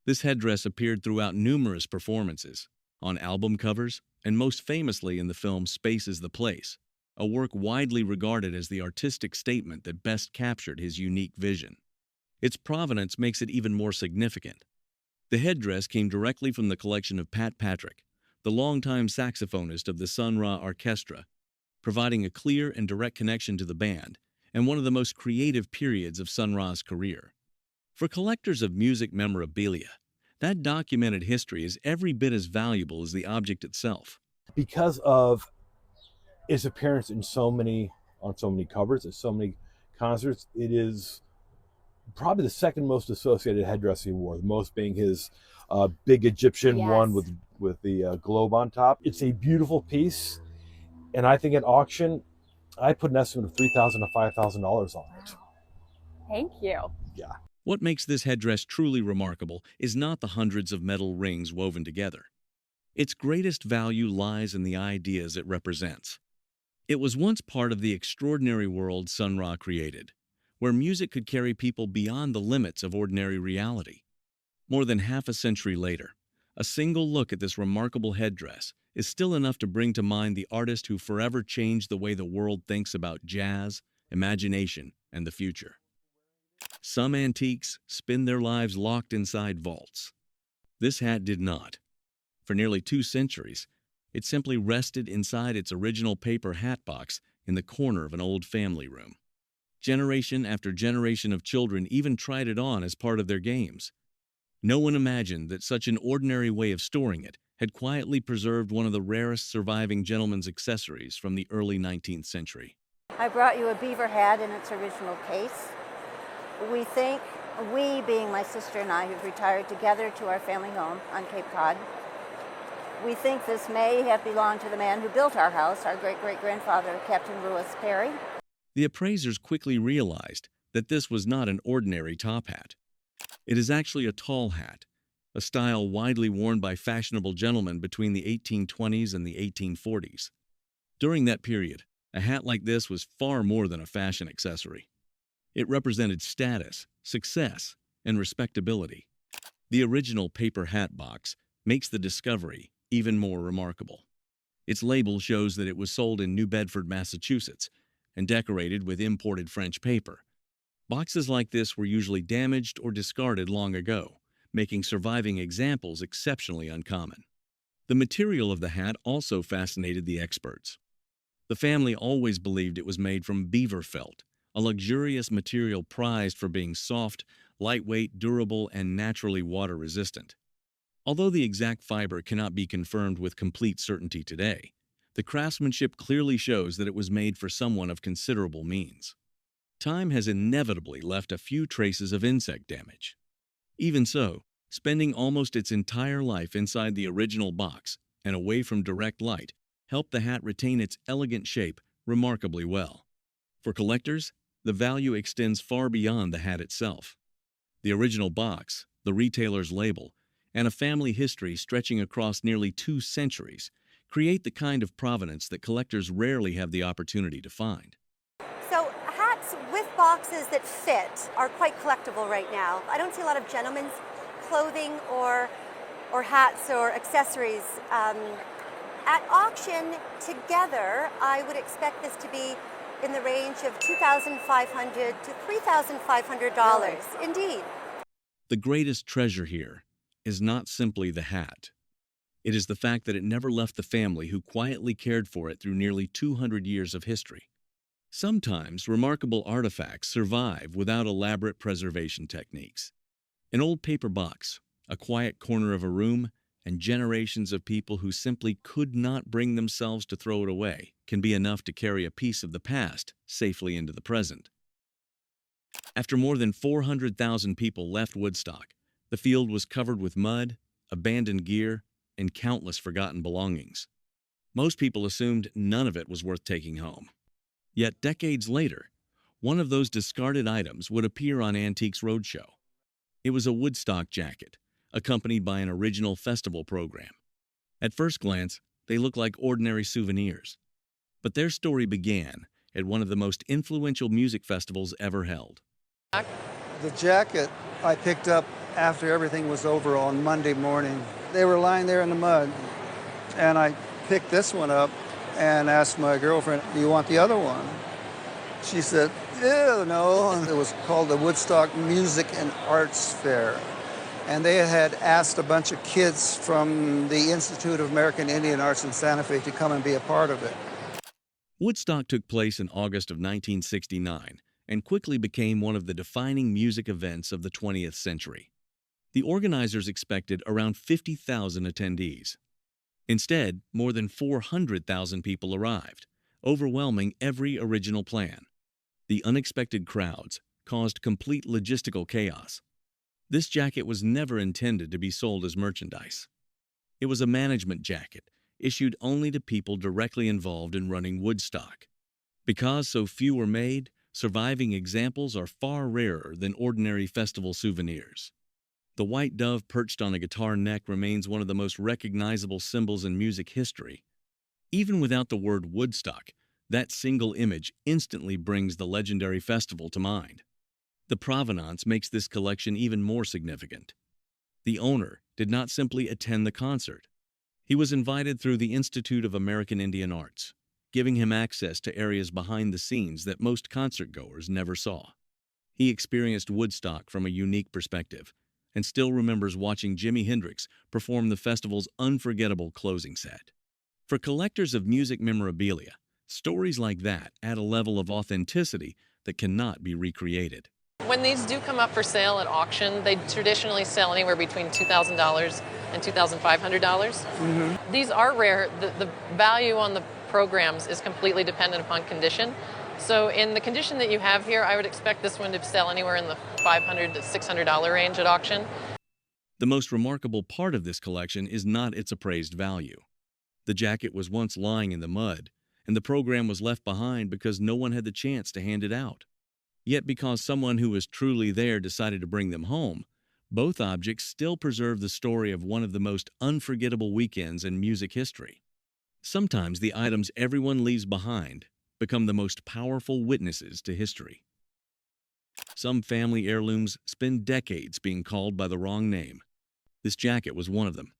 This headdress appeared throughout numerous performances, on album covers, and most famously in the film Space is the Place, a work widely regarded as the artistic statement that best captured his unique vision. Its provenance makes it even more significant. The headdress came directly from the collection of Pat Patrick, the longtime saxophonist of the Sun Ra Orchestra, providing a clear and direct connection to the band and one of the most creative periods of Sun Ra's career. For collectors of music memorabilia, that documented history is every bit as valuable as the object itself. Because of its appearance in on so many covers, at so many concerts, it is probably the second most associated headdress he wore, the most being his big Egyptian one with the globe on top. It's a beautiful piece, and I think at auction, I put an estimate of $3,000 to $5,000 on it. thank you. Yeah. What makes this headdress truly remarkable is not the hundreds of metal rings woven together. Its greatest value lies in the ideas it represents. It was once part of the extraordinary world Sun Ra created, where music could carry people beyond the limits of ordinary reality. More than half a century later, a single look at this remarkable headdress is still enough to bring to mind the artist who forever changed the way the world thinks about jazz, imagination, and the future. Some antiques spend their lives locked inside vaults. This hat did not. For nearly 2 centuries, it simply rested inside its original paper hat box in the corner of an old family room. Generation after generation of children even tried it on as part of their games. No one imagined that such an ordinary way of storing it had quietly preserved one of the rarest surviving gentleman's accessories from the early 19th century. I brought you a beaver hat in its original case. We think, we being my sister and I, who've retired together to our family home on Cape Cod, we think this may have belonged to the man who built our house, our great-great-grandfather, Captain Lewis Perry. The appraisers quickly realized that this was not an ordinary top hat. It is actually a tall hat, a style widely worn by fashionable gentlemen between the 1820s and the 1840s. During that period, a hat like this was far more than a fashion accessory. It represented status, success, and respectability. The original paper hat box makes the discovery even more remarkable. Its label shows that it was sold in New Bedford, Massachusetts, and decorated with imported French paper. Boxes like this were usually damaged or discarded long ago, making surviving examples exceptionally uncommon. The material of the hat also fascinated the experts. The family always believed it was made from beaver felt, a luxurious material prized for being soft, lightweight, durable, and naturally water-resistant. Although the exact fiber cannot be confirmed with complete certainty today, the craftsmanship clearly shows that it was made for someone of considerable means. Time has inevitably left a few traces of insect damage. Even so, spending almost its entire life inside the original box and away from direct light helped the hat retain its elegant shape remarkably well. For collectors, the value extends far beyond the hat itself. The original box, the retailer's label, and a family history stretching across nearly 2 centuries create the kind of provenance that collectors rarely have the opportunity to find. So hats with boxes that fit are quite collectible right now. I don't see a lot of gentlemen's clothing or hats or accessories. At auction together, I would expect this to be in the range of $2,500 to $3,500. Indeed. The greatest treasure here is not simply the hat. It is the fact that it never left the family who quietly cared for it through nearly 200 years of history. Sometimes remarkable artifacts survive without elaborate preservation techniques. An old paper box, a quiet corner of a room, and generations of people who simply could not bring themselves to throw it away can be enough to carry a piece of the past safely into the present. After more than 400,000 people left Woodstock, the field was covered with mud, abandoned gear, and countless forgotten belongings. Most people assumed none of it was worth taking home. Yet decades later, one of those discarded items would appear on Antiques Roadshow. It was a Woodstock jacket, accompanied by an original festival program. At first glance, they look like ordinary souvenirs. But their story began at one of the most influential music festivals ever held. The jacket I picked up after everything was over on Monday morning. They were lying there in the mud, and I picked this one up and asked my girlfriend, "Do you want the other one?" She said, "Ew, no." And it was called the Woodstock Music and Arts Fair. And they had asked a bunch of kids from the Institute of American Indian Arts in Santa Fe to come and be a part of it. Woodstock took place in August of 1969 and quickly became one of the defining music events of the 20th century. The organizers expected around 50,000 attendees. Instead, more than 400,000 people arrived, overwhelming every original plan. The unexpected crowds caused complete logistical chaos. This jacket was never intended to be sold as merchandise. It was a management jacket, issued only to people directly involved in running Woodstock. Because so few were made, surviving examples are far rarer than ordinary festival souvenirs. The white dove perched on a guitar neck remains one of the most recognizable symbols in music history. Even without the word Woodstock, that single image instantly brings the legendary festival to mind. The provenance makes this collection even more significant. The owner did not simply attend the concert. He was invited through the Institute of American Indian Arts, giving him access to areas behind the scenes that most concertgoers never saw. He experienced Woodstock from a unique perspective and still remembers watching Jimi Hendrix perform the festival's unforgettable closing set. For collectors of music memorabilia, stories like that add a level of authenticity that cannot be recreated. When these do come up for sale at auction, they traditionally sell anywhere between $2,000 and $2,500. These are rare. The value on the programs is completely dependent upon condition. So in the condition that you have here, I would expect this one to sell anywhere in the $500 to $600 range at auction. The most remarkable part of this collection is not its appraised value. The jacket was once lying in the mud, and the program was left behind because no one had the chance to hand it out. Yet because someone who was truly there decided to bring them home, both objects still preserve the story of one of the most unforgettable weekends in music history. Sometimes the items everyone leaves behind become the most powerful witnesses to history. Some family heirlooms spend decades being called by the wrong name. This jacket was one of them.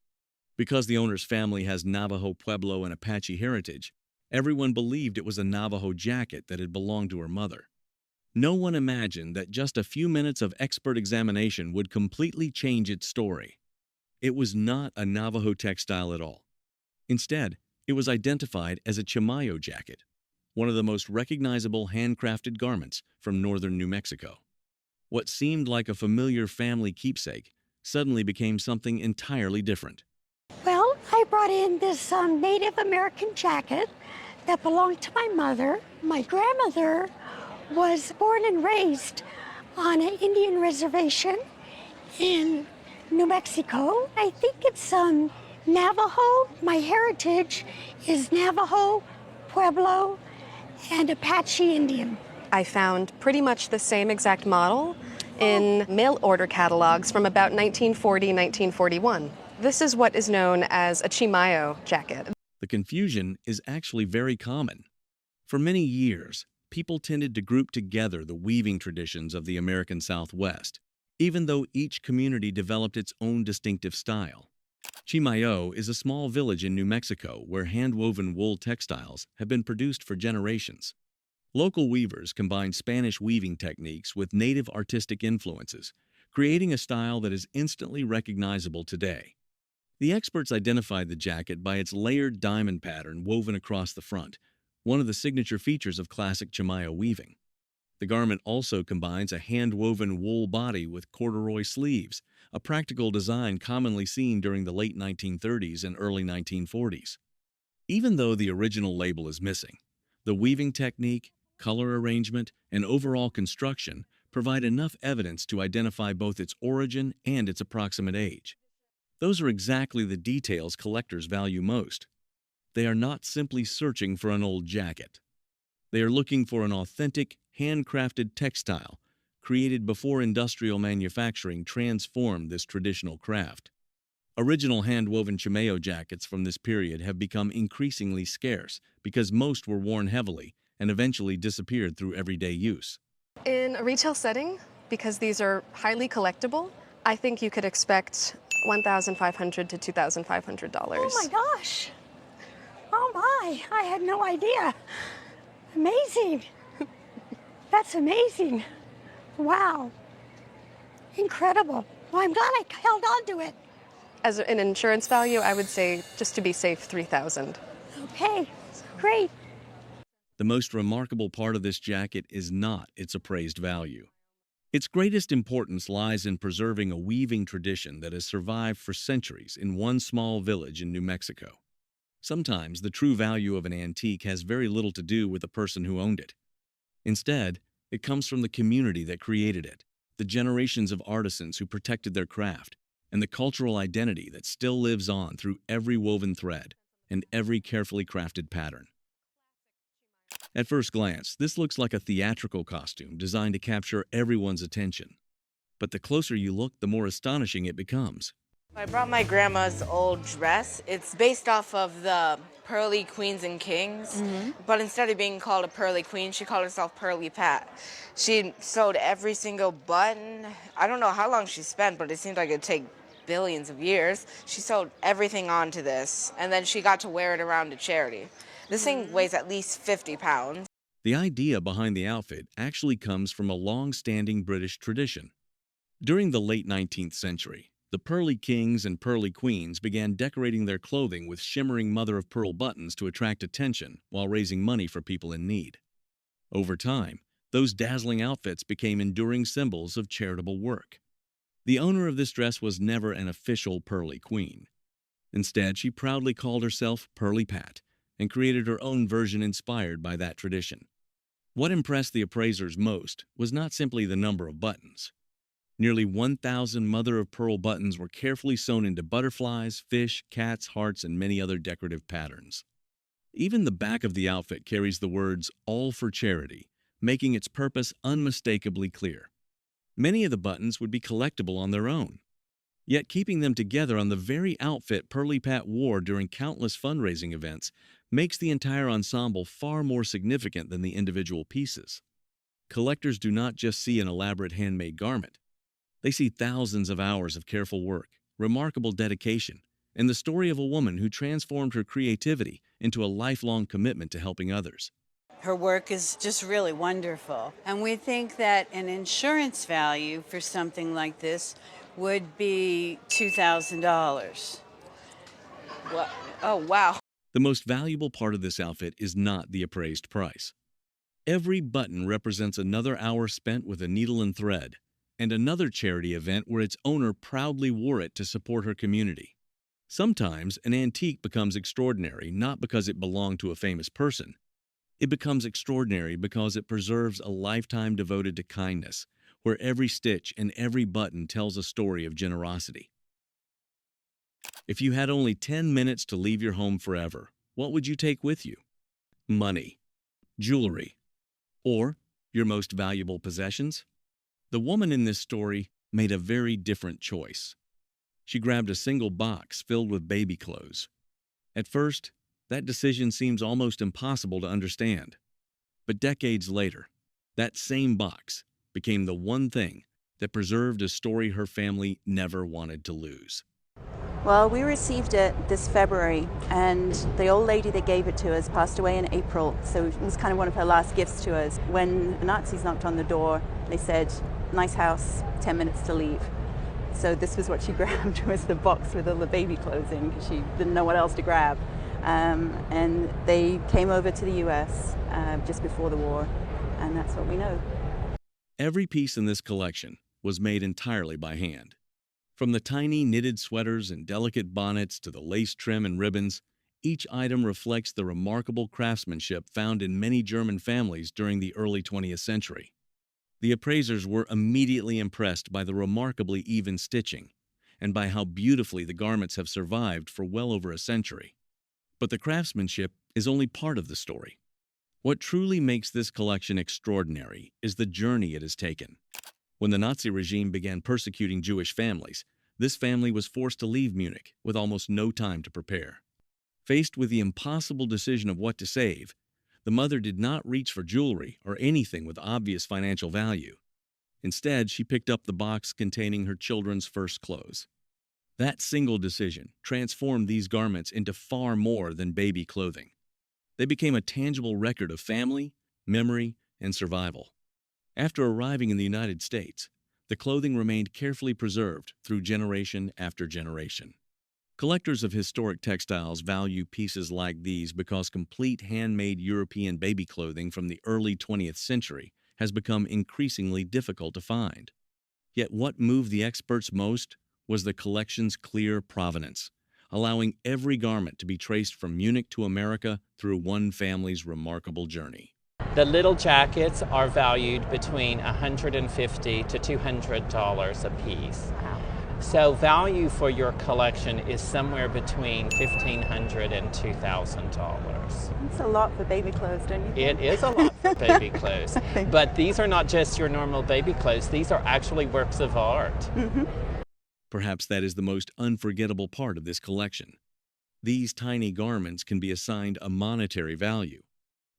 Because the owner's family has Navajo, Pueblo, and Apache heritage, everyone believed it was a Navajo jacket that had belonged to her mother. No one imagined that just a few minutes of expert examination would completely change its story. It was not a Navajo textile at all. Instead, it was identified as a Chimayo jacket, one of the most recognizable handcrafted garments from northern New Mexico. What seemed like a familiar family keepsake suddenly became something entirely different. Well, I brought in this Native American jacket that belonged to my mother. My grandmother was born and raised on an Indian reservation in New Mexico. I think it's Navajo. My heritage is Navajo, Pueblo, and Apache Indian. I found pretty much the same exact model in mail order catalogs from about 1940, 1941. This is what is known as a Chimayo jacket. The confusion is actually very common. For many years, people tended to group together the weaving traditions of the American Southwest, even though each community developed its own distinctive style. Chimayo is a small village in New Mexico where hand-woven wool textiles have been produced for generations. Local weavers combine Spanish weaving techniques with native artistic influences, creating a style that is instantly recognizable today. The experts identified the jacket by its layered diamond pattern woven across the front, one of the signature features of classic Chimayo weaving. The garment also combines a hand-woven wool body with corduroy sleeves, a practical design commonly seen during the late 1930s and early 1940s. Even though the original label is missing, the weaving technique, color arrangement, and overall construction provide enough evidence to identify both its origin and its approximate age. Those are exactly the details collectors value most. They are not simply searching for an old jacket. They are looking for an authentic, handcrafted textile created before industrial manufacturing transformed this traditional craft. Original hand-woven Chimayo jackets from this period have become increasingly scarce because most were worn heavily and eventually disappeared through everyday use. In a retail setting, because these are highly collectible, I think you could expect $1,500 to $2,500. Oh my gosh! Oh my, I had no idea. Amazing. That's amazing. Wow. Incredible. Well, I'm glad I held on to it. As an insurance value, I would say, just to be safe, $3,000. Okay, great. The most remarkable part of this jacket is not its appraised value. Its greatest importance lies in preserving a weaving tradition that has survived for centuries in one small village in New Mexico. Sometimes the true value of an antique has very little to do with the person who owned it. Instead, it comes from the community that created it, the generations of artisans who protected their craft, and the cultural identity that still lives on through every woven thread and every carefully crafted pattern. At first glance, this looks like a theatrical costume designed to capture everyone's attention. But the closer you look, the more astonishing it becomes. I brought my grandma's old dress. It's based off of the Pearly Queens and Kings, but instead of being called a Pearly Queen, she called herself Pearly Pat. She sewed every single button. I don't know how long she spent, but it seemed like it'd take billions of years. She sewed everything onto this, and then she got to wear it around a charity. This thing weighs at least 50 pounds. The idea behind the outfit actually comes from a long-standing British tradition. During the late 19th century, the Pearly Kings and Pearly Queens began decorating their clothing with shimmering mother-of-pearl buttons to attract attention while raising money for people in need. Over time, Those dazzling outfits became enduring symbols of charitable work. The owner of this dress was never an official Pearly Queen. Instead, she proudly called herself Pearly Pat and created her own version inspired by that tradition. What impressed the appraisers most was not simply the number of buttons. Nearly 1,000 mother-of-pearl buttons were carefully sewn into butterflies, fish, cats, hearts, and many other decorative patterns. Even the back of the outfit carries the words, "All for Charity," making its purpose unmistakably clear. Many of the buttons would be collectible on their own. Yet keeping them together on the very outfit Pearly Pat wore during countless fundraising events makes the entire ensemble far more significant than the individual pieces. Collectors do not just see an elaborate handmade garment. They see thousands of hours of careful work, remarkable dedication, and the story of a woman who transformed her creativity into a lifelong commitment to helping others. Her work is just really wonderful. And we think that an insurance value for something like this would be $2,000. What? Oh, wow. The most valuable part of this outfit is not the appraised price. Every button represents another hour spent with a needle and thread, and another charity event where its owner proudly wore it to support her community. Sometimes an antique becomes extraordinary not because it belonged to a famous person. It becomes extraordinary because it preserves a lifetime devoted to kindness, where every stitch and every button tells a story of generosity. If you had only 10 minutes to leave your home forever, what would you take with you? Money, jewelry, or your most valuable possessions? The woman in this story made a very different choice. She grabbed a single box filled with baby clothes. At first, that decision seems almost impossible to understand. But decades later, that same box became the one thing that preserved a story her family never wanted to lose. Well, we received it this February, and the old lady that gave it to us passed away in April, so it was kind of one of her last gifts to us. When the Nazis knocked on the door, they said, "Nice house, 10 minutes to leave." So this was what she grabbed, was the box with all the baby clothes in, because she didn't know what else to grab. And they came over to the US just before the war, and that's what we know. Every piece in this collection was made entirely by hand. From the tiny knitted sweaters and delicate bonnets to the lace trim and ribbons, each item reflects the remarkable craftsmanship found in many German families during the early 20th century. The appraisers were immediately impressed by the remarkably even stitching and by how beautifully the garments have survived for well over a century. But the craftsmanship is only part of the story. What truly makes this collection extraordinary is the journey it has taken. When the Nazi regime began persecuting Jewish families, this family was forced to leave Munich with almost no time to prepare. Faced with the impossible decision of what to save, the mother did not reach for jewelry or anything with obvious financial value. Instead, she picked up the box containing her children's first clothes. That single decision transformed these garments into far more than baby clothing. They became a tangible record of family, memory, and survival. After arriving in the United States, the clothing remained carefully preserved through generation after generation. Collectors of historic textiles value pieces like these because complete handmade European baby clothing from the early 20th century has become increasingly difficult to find. Yet what moved the experts most was the collection's clear provenance, allowing every garment to be traced from Munich to America through one family's remarkable journey. The little jackets are valued between $150 to $200 a piece. So value for your collection is somewhere between $1,500 and $2,000. It's a lot for baby clothes, don't you think? It is a lot for baby clothes. But these are not just your normal baby clothes. These are actually works of art. Mm-hmm. Perhaps that is the most unforgettable part of this collection. These tiny garments can be assigned a monetary value,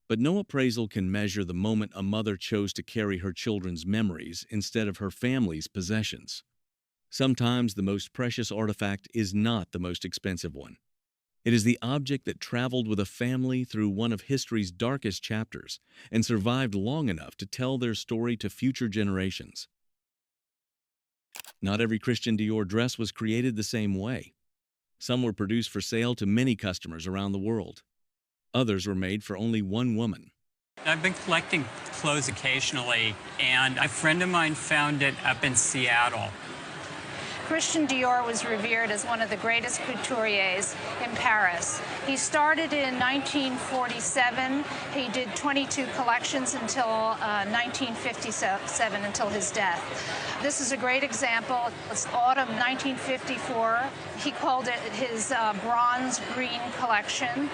but no appraisal can measure the moment a mother chose to carry her children's memories instead of her family's possessions. Sometimes the most precious artifact is not the most expensive one. It is the object that traveled with a family through one of history's darkest chapters and survived long enough to tell their story to future generations. Not every Christian Dior dress was created the same way. Some were produced for sale to many customers around the world. Others were made for only one woman. I've been collecting clothes occasionally, and a friend of mine found it up in Seattle. Christian Dior was revered as one of the greatest couturiers in Paris. He started in 1947. He did 22 collections until 1957, until his death. This is a great example. It's autumn 1954. He called it his bronze green collection.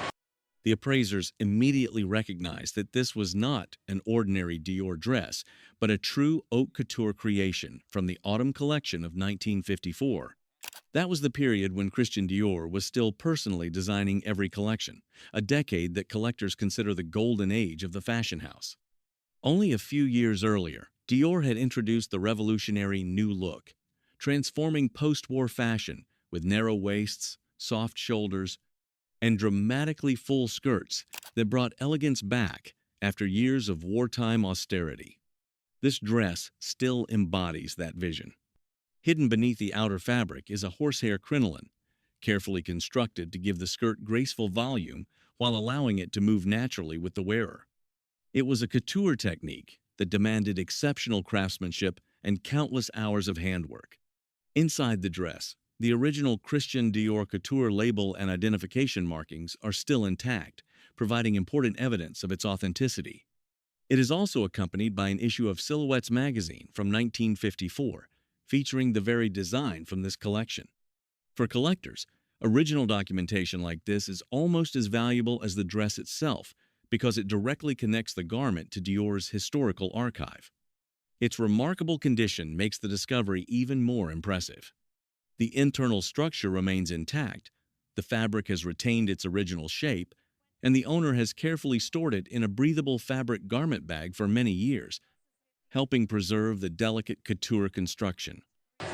The appraisers immediately recognized that this was not an ordinary Dior dress, but a true haute couture creation from the autumn collection of 1954. That was the period when Christian Dior was still personally designing every collection, a decade that collectors consider the golden age of the fashion house. Only a few years earlier, Dior had introduced the revolutionary new look, transforming post-war fashion with narrow waists, soft shoulders, and dramatically full skirts that brought elegance back after years of wartime austerity. This dress still embodies that vision. Hidden beneath the outer fabric is a horsehair crinoline, carefully constructed to give the skirt graceful volume while allowing it to move naturally with the wearer. It was a couture technique that demanded exceptional craftsmanship and countless hours of handwork. Inside the dress, the original Christian Dior Couture label and identification markings are still intact, providing important evidence of its authenticity. It is also accompanied by an issue of Silhouettes magazine from 1954, featuring the very design from this collection. For collectors, original documentation like this is almost as valuable as the dress itself because it directly connects the garment to Dior's historical archive. Its remarkable condition makes the discovery even more impressive. The internal structure remains intact, the fabric has retained its original shape, and the owner has carefully stored it in a breathable fabric garment bag for many years, helping preserve the delicate couture construction.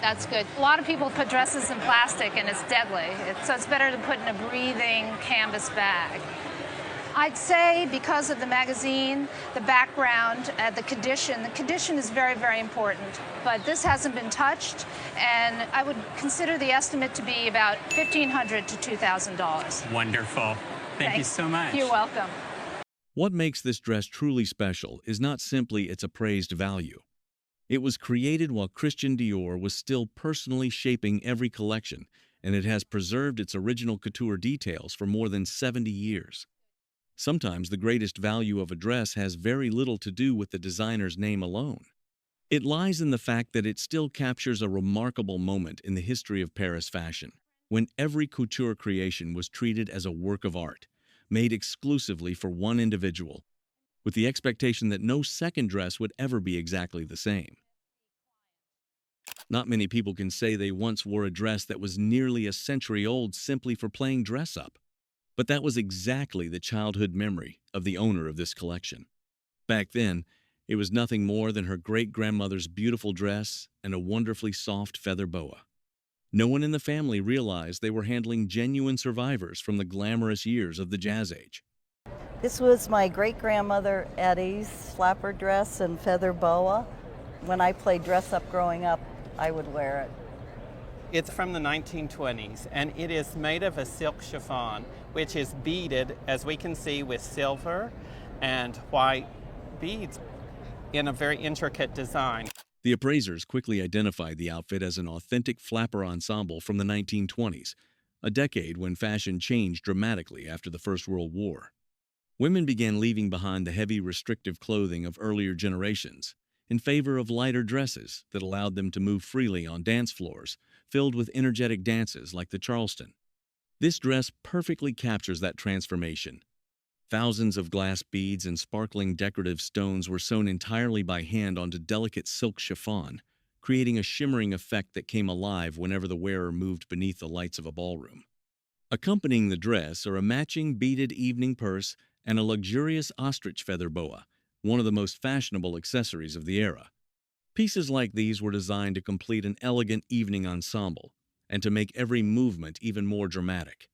That's good. A lot of people put dresses in plastic and it's deadly, so it's better to put in a breathing canvas bag. I'd say because of the magazine, the background, the condition is very, very important. But this hasn't been touched, and I would consider the estimate to be about $1,500 to $2,000. Wonderful. Thank you so much. You're welcome. What makes this dress truly special is not simply its appraised value. It was created while Christian Dior was still personally shaping every collection, and it has preserved its original couture details for more than 70 years. Sometimes the greatest value of a dress has very little to do with the designer's name alone. It lies in the fact that it still captures a remarkable moment in the history of Paris fashion, when every couture creation was treated as a work of art, made exclusively for one individual, with the expectation that no second dress would ever be exactly the same. Not many people can say they once wore a dress that was nearly a century old simply for playing dress-up. But that was exactly the childhood memory of the owner of this collection. Back then, it was nothing more than her great-grandmother's beautiful dress and a wonderfully soft feather boa. No one in the family realized they were handling genuine survivors from the glamorous years of the Jazz Age. This was my great-grandmother Eddie's flapper dress and feather boa. When I played dress-up growing up, I would wear it. It's from the 1920s, and it is made of a silk chiffon, which is beaded, as we can see, with silver and white beads in a very intricate design. The appraisers quickly identified the outfit as an authentic flapper ensemble from the 1920s, a decade when fashion changed dramatically after the First World War. Women began leaving behind the heavy, restrictive clothing of earlier generations in favor of lighter dresses that allowed them to move freely on dance floors filled with energetic dances like the Charleston. This dress perfectly captures that transformation. Thousands of glass beads and sparkling decorative stones were sewn entirely by hand onto delicate silk chiffon, creating a shimmering effect that came alive whenever the wearer moved beneath the lights of a ballroom. Accompanying the dress are a matching beaded evening purse and a luxurious ostrich feather boa, one of the most fashionable accessories of the era. Pieces like these were designed to complete an elegant evening ensemble and to make every movement even more dramatic.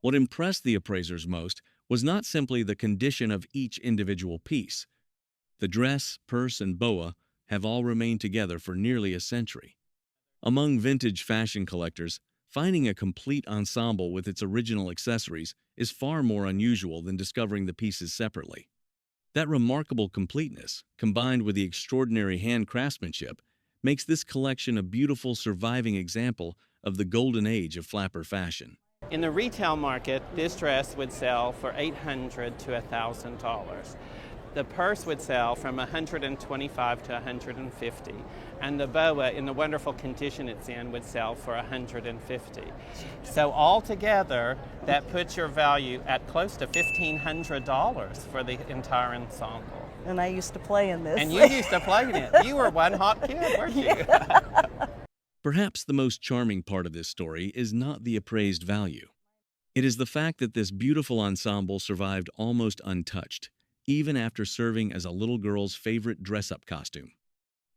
What impressed the appraisers most was not simply the condition of each individual piece. The dress, purse, and boa have all remained together for nearly a century. Among vintage fashion collectors, finding a complete ensemble with its original accessories is far more unusual than discovering the pieces separately. That remarkable completeness, combined with the extraordinary hand craftsmanship, makes this collection a beautiful surviving example of the golden age of flapper fashion. In the retail market, this dress would sell for $800 to $1,000. The purse would sell from $125 to $150, and the boa, in the wonderful condition it's in, would sell for $150. So altogether, that puts your value at close to $1,500 for the entire ensemble. And I used to play in this. And you used to play in it. You were one hot kid, weren't you? Perhaps the most charming part of this story is not the appraised value. It is the fact that this beautiful ensemble survived almost untouched, even after serving as a little girl's favorite dress-up costume.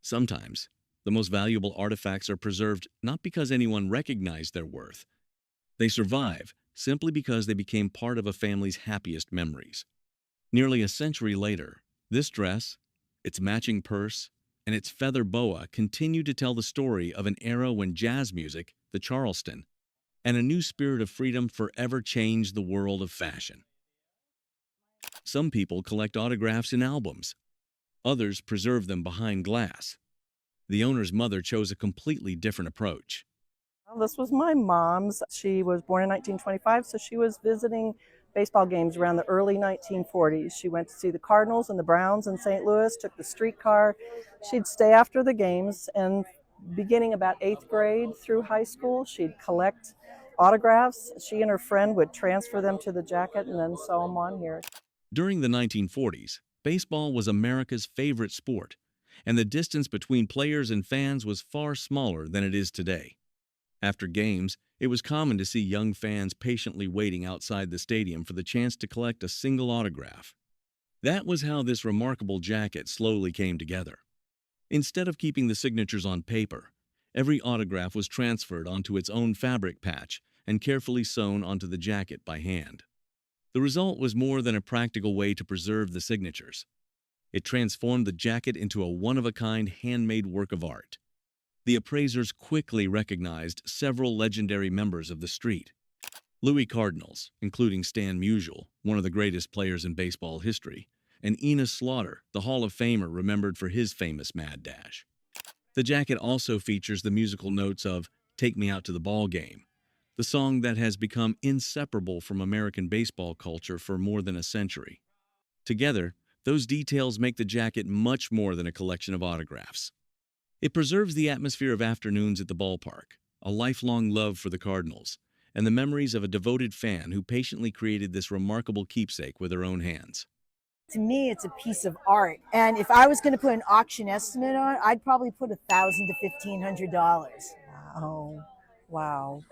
Sometimes, the most valuable artifacts are preserved not because anyone recognized their worth. They survive simply because they became part of a family's happiest memories. Nearly a century later, this dress, its matching purse, and its feather boa continue to tell the story of an era when jazz music, the Charleston, and a new spirit of freedom forever changed the world of fashion. Some people collect autographs in albums. Others preserve them behind glass. The owner's mother chose a completely different approach. Well, this was my mom's. She was born in 1925, so she was visiting baseball games around the early 1940s. She went to see the Cardinals and the Browns in St. Louis, took the streetcar. She'd stay after the games, and beginning about 8th grade through high school, she'd collect autographs. She and her friend would transfer them to the jacket and then sew them on here. During the 1940s, baseball was America's favorite sport, and the distance between players and fans was far smaller than it is today. After games, it was common to see young fans patiently waiting outside the stadium for the chance to collect a single autograph. That was how this remarkable jacket slowly came together. Instead of keeping the signatures on paper, every autograph was transferred onto its own fabric patch and carefully sewn onto the jacket by hand. The result was more than a practical way to preserve the signatures. It transformed the jacket into a one-of-a-kind handmade work of art. The appraisers quickly recognized several legendary members of the street. Louis Cardinals, including Stan Musial, one of the greatest players in baseball history, and Enos Slaughter, the Hall of Famer remembered for his famous mad dash. The jacket also features the musical notes of "Take Me Out to the Ball Game," the song that has become inseparable from American baseball culture for more than a century. Together, those details make the jacket much more than a collection of autographs. It preserves the atmosphere of afternoons at the ballpark, a lifelong love for the Cardinals, and the memories of a devoted fan who patiently created this remarkable keepsake with her own hands. To me, it's a piece of art. And if I was going to put an auction estimate on it, I'd probably put $1,000 to $1,500. Wow. Wow.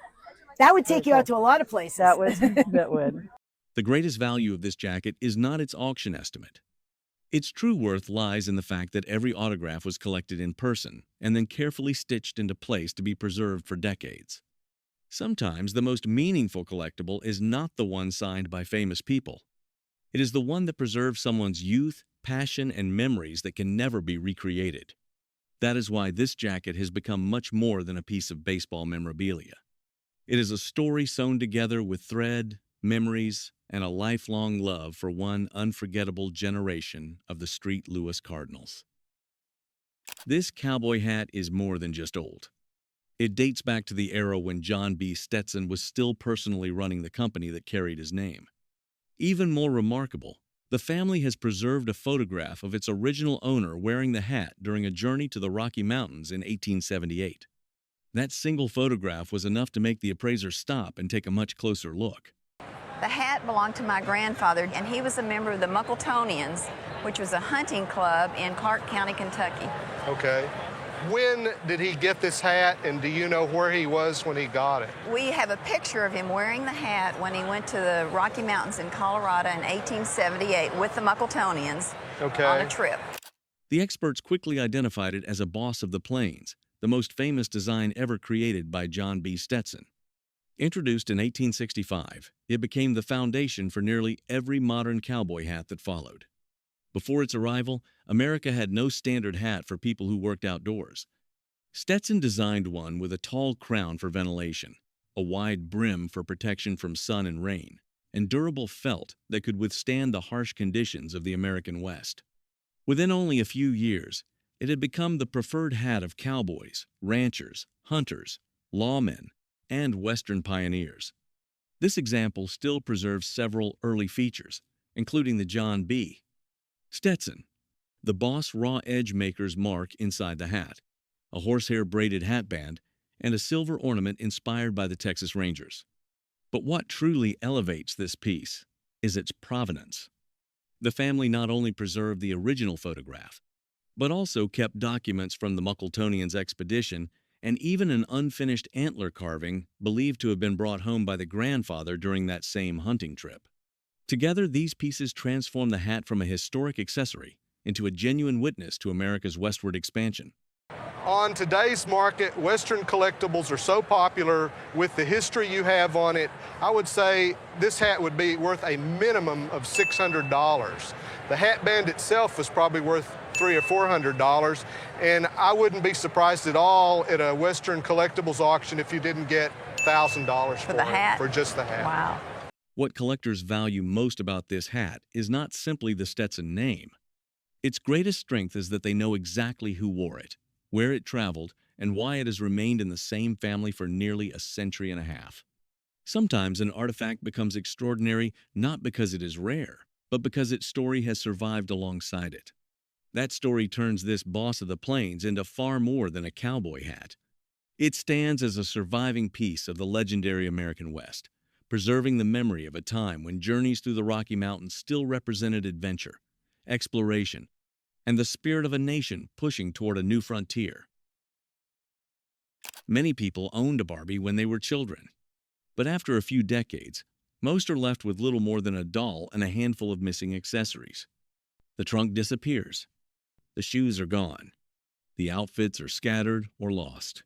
That would take you out to a lot of places. That would. The greatest value of this jacket is not its auction estimate. Its true worth lies in the fact that every autograph was collected in person and then carefully stitched into place to be preserved for decades. Sometimes the most meaningful collectible is not the one signed by famous people. It is the one that preserves someone's youth, passion, and memories that can never be recreated. That is why this jacket has become much more than a piece of baseball memorabilia. It is a story sewn together with thread, memories, and a lifelong love for one unforgettable generation of the St. Louis Cardinals. This cowboy hat is more than just old. It dates back to the era when John B. Stetson was still personally running the company that carried his name. Even more remarkable, the family has preserved a photograph of its original owner wearing the hat during a journey to the Rocky Mountains in 1878. That single photograph was enough to make the appraiser stop and take a much closer look. The hat belonged to my grandfather, and he was a member of the Muckletonians, which was a hunting club in Clark County, Kentucky. Okay. When did he get this hat, and do you know where he was when he got it? We have a picture of him wearing the hat when he went to the Rocky Mountains in Colorado in 1878 with the Muckletonians on a trip. The experts quickly identified it as a Boss of the Plains, the most famous design ever created by John B. Stetson. Introduced in 1865, it became the foundation for nearly every modern cowboy hat that followed. Before its arrival, America had no standard hat for people who worked outdoors. Stetson designed one with a tall crown for ventilation, a wide brim for protection from sun and rain, and durable felt that could withstand the harsh conditions of the American West. Within only a few years, it had become the preferred hat of cowboys, ranchers, hunters, lawmen, and Western pioneers. This example still preserves several early features, including the John B. Stetson, the Boss Raw Edge maker's mark inside the hat, a horsehair braided hatband, and a silver ornament inspired by the Texas Rangers. But what truly elevates this piece is its provenance. The family not only preserved the original photograph, but also kept documents from the Muckletonians' expedition and even an unfinished antler carving believed to have been brought home by the grandfather during that same hunting trip. Together, these pieces transform the hat from a historic accessory into a genuine witness to America's westward expansion. On today's market, Western collectibles are so popular with the history you have on it. I would say this hat would be worth a minimum of $600. The hatband itself is probably worth $300 or $400, and I wouldn't be surprised at all at a Western collectibles auction if you didn't get $1,000 for the hat, for just the hat. Wow. What collectors value most about this hat is not simply the Stetson name. Its greatest strength is that they know exactly who wore it, where it traveled, and why it has remained in the same family for nearly a century and a half. Sometimes an artifact becomes extraordinary not because it is rare, but because its story has survived alongside it. That story turns this Boss of the Plains into far more than a cowboy hat. It stands as a surviving piece of the legendary American West, preserving the memory of a time when journeys through the Rocky Mountains still represented adventure, exploration, and the spirit of a nation pushing toward a new frontier. Many people owned a Barbie when they were children, but after a few decades, most are left with little more than a doll and a handful of missing accessories. The trunk disappears. The shoes are gone. The outfits are scattered or lost.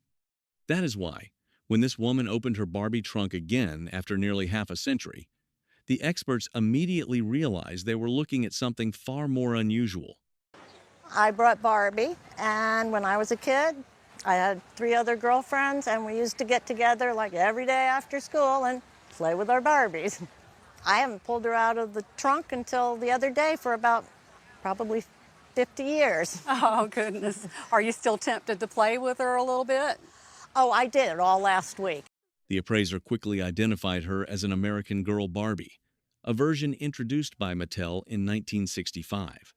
That is why, when this woman opened her Barbie trunk again after nearly half a century, the experts immediately realized they were looking at something far more unusual. I brought Barbie, and when I was a kid, I had 3 other girlfriends, and we used to get together like every day after school and play with our Barbies. I haven't pulled her out of the trunk until the other day for about probably 50 years. Oh, goodness. Are you still tempted to play with her a little bit? Oh, I did all last week. The appraiser quickly identified her as an American Girl Barbie, a version introduced by Mattel in 1965.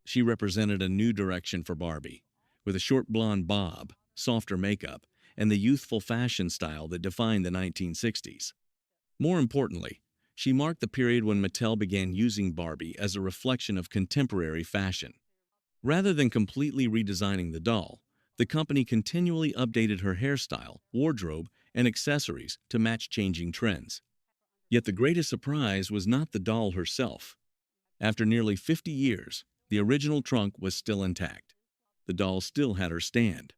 She represented a new direction for Barbie, with a short blonde bob, softer makeup, and the youthful fashion style that defined the 1960s. More importantly, she marked the period when Mattel began using Barbie as a reflection of contemporary fashion. Rather than completely redesigning the doll, the company continually updated her hairstyle, wardrobe, and accessories to match changing trends. Yet the greatest surprise was not the doll herself. After nearly 50 years, the original trunk was still intact. The doll still had her stand.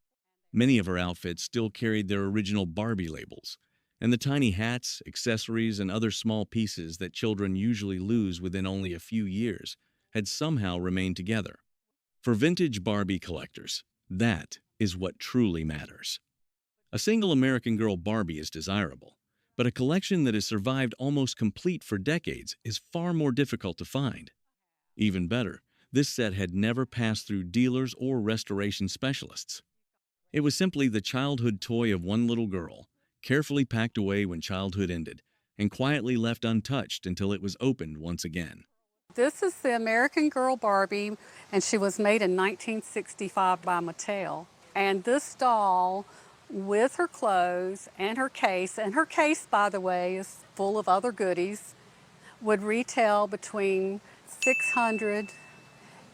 Many of her outfits still carried their original Barbie labels, and the tiny hats, accessories, and other small pieces that children usually lose within only a few years had somehow remained together. For vintage Barbie collectors, that is what truly matters. A single American Girl Barbie is desirable, but a collection that has survived almost complete for decades is far more difficult to find. Even better, this set had never passed through dealers or restoration specialists. It was simply the childhood toy of one little girl, carefully packed away when childhood ended, and quietly left untouched until it was opened once again. This is the American Girl Barbie, and she was made in 1965 by Mattel. And this doll, with her clothes and her case, by the way, is full of other goodies, would retail between $600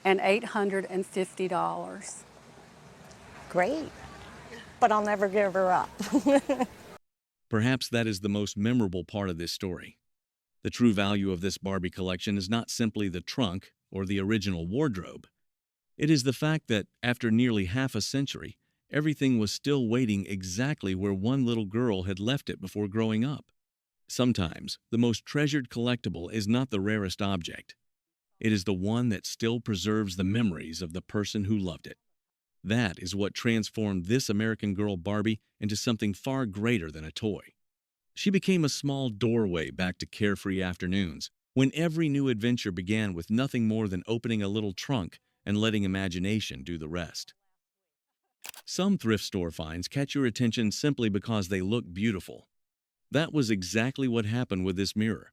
and $850. Great, but I'll never give her up. Perhaps that is the most memorable part of this story. The true value of this Barbie collection is not simply the trunk or the original wardrobe. It is the fact that, after nearly half a century, everything was still waiting exactly where one little girl had left it before growing up. Sometimes, the most treasured collectible is not the rarest object. It is the one that still preserves the memories of the person who loved it. That is what transformed this American Girl Barbie into something far greater than a toy. She became a small doorway back to carefree afternoons, when every new adventure began with nothing more than opening a little trunk and letting imagination do the rest. Some thrift store finds catch your attention simply because they look beautiful. That was exactly what happened with this mirror.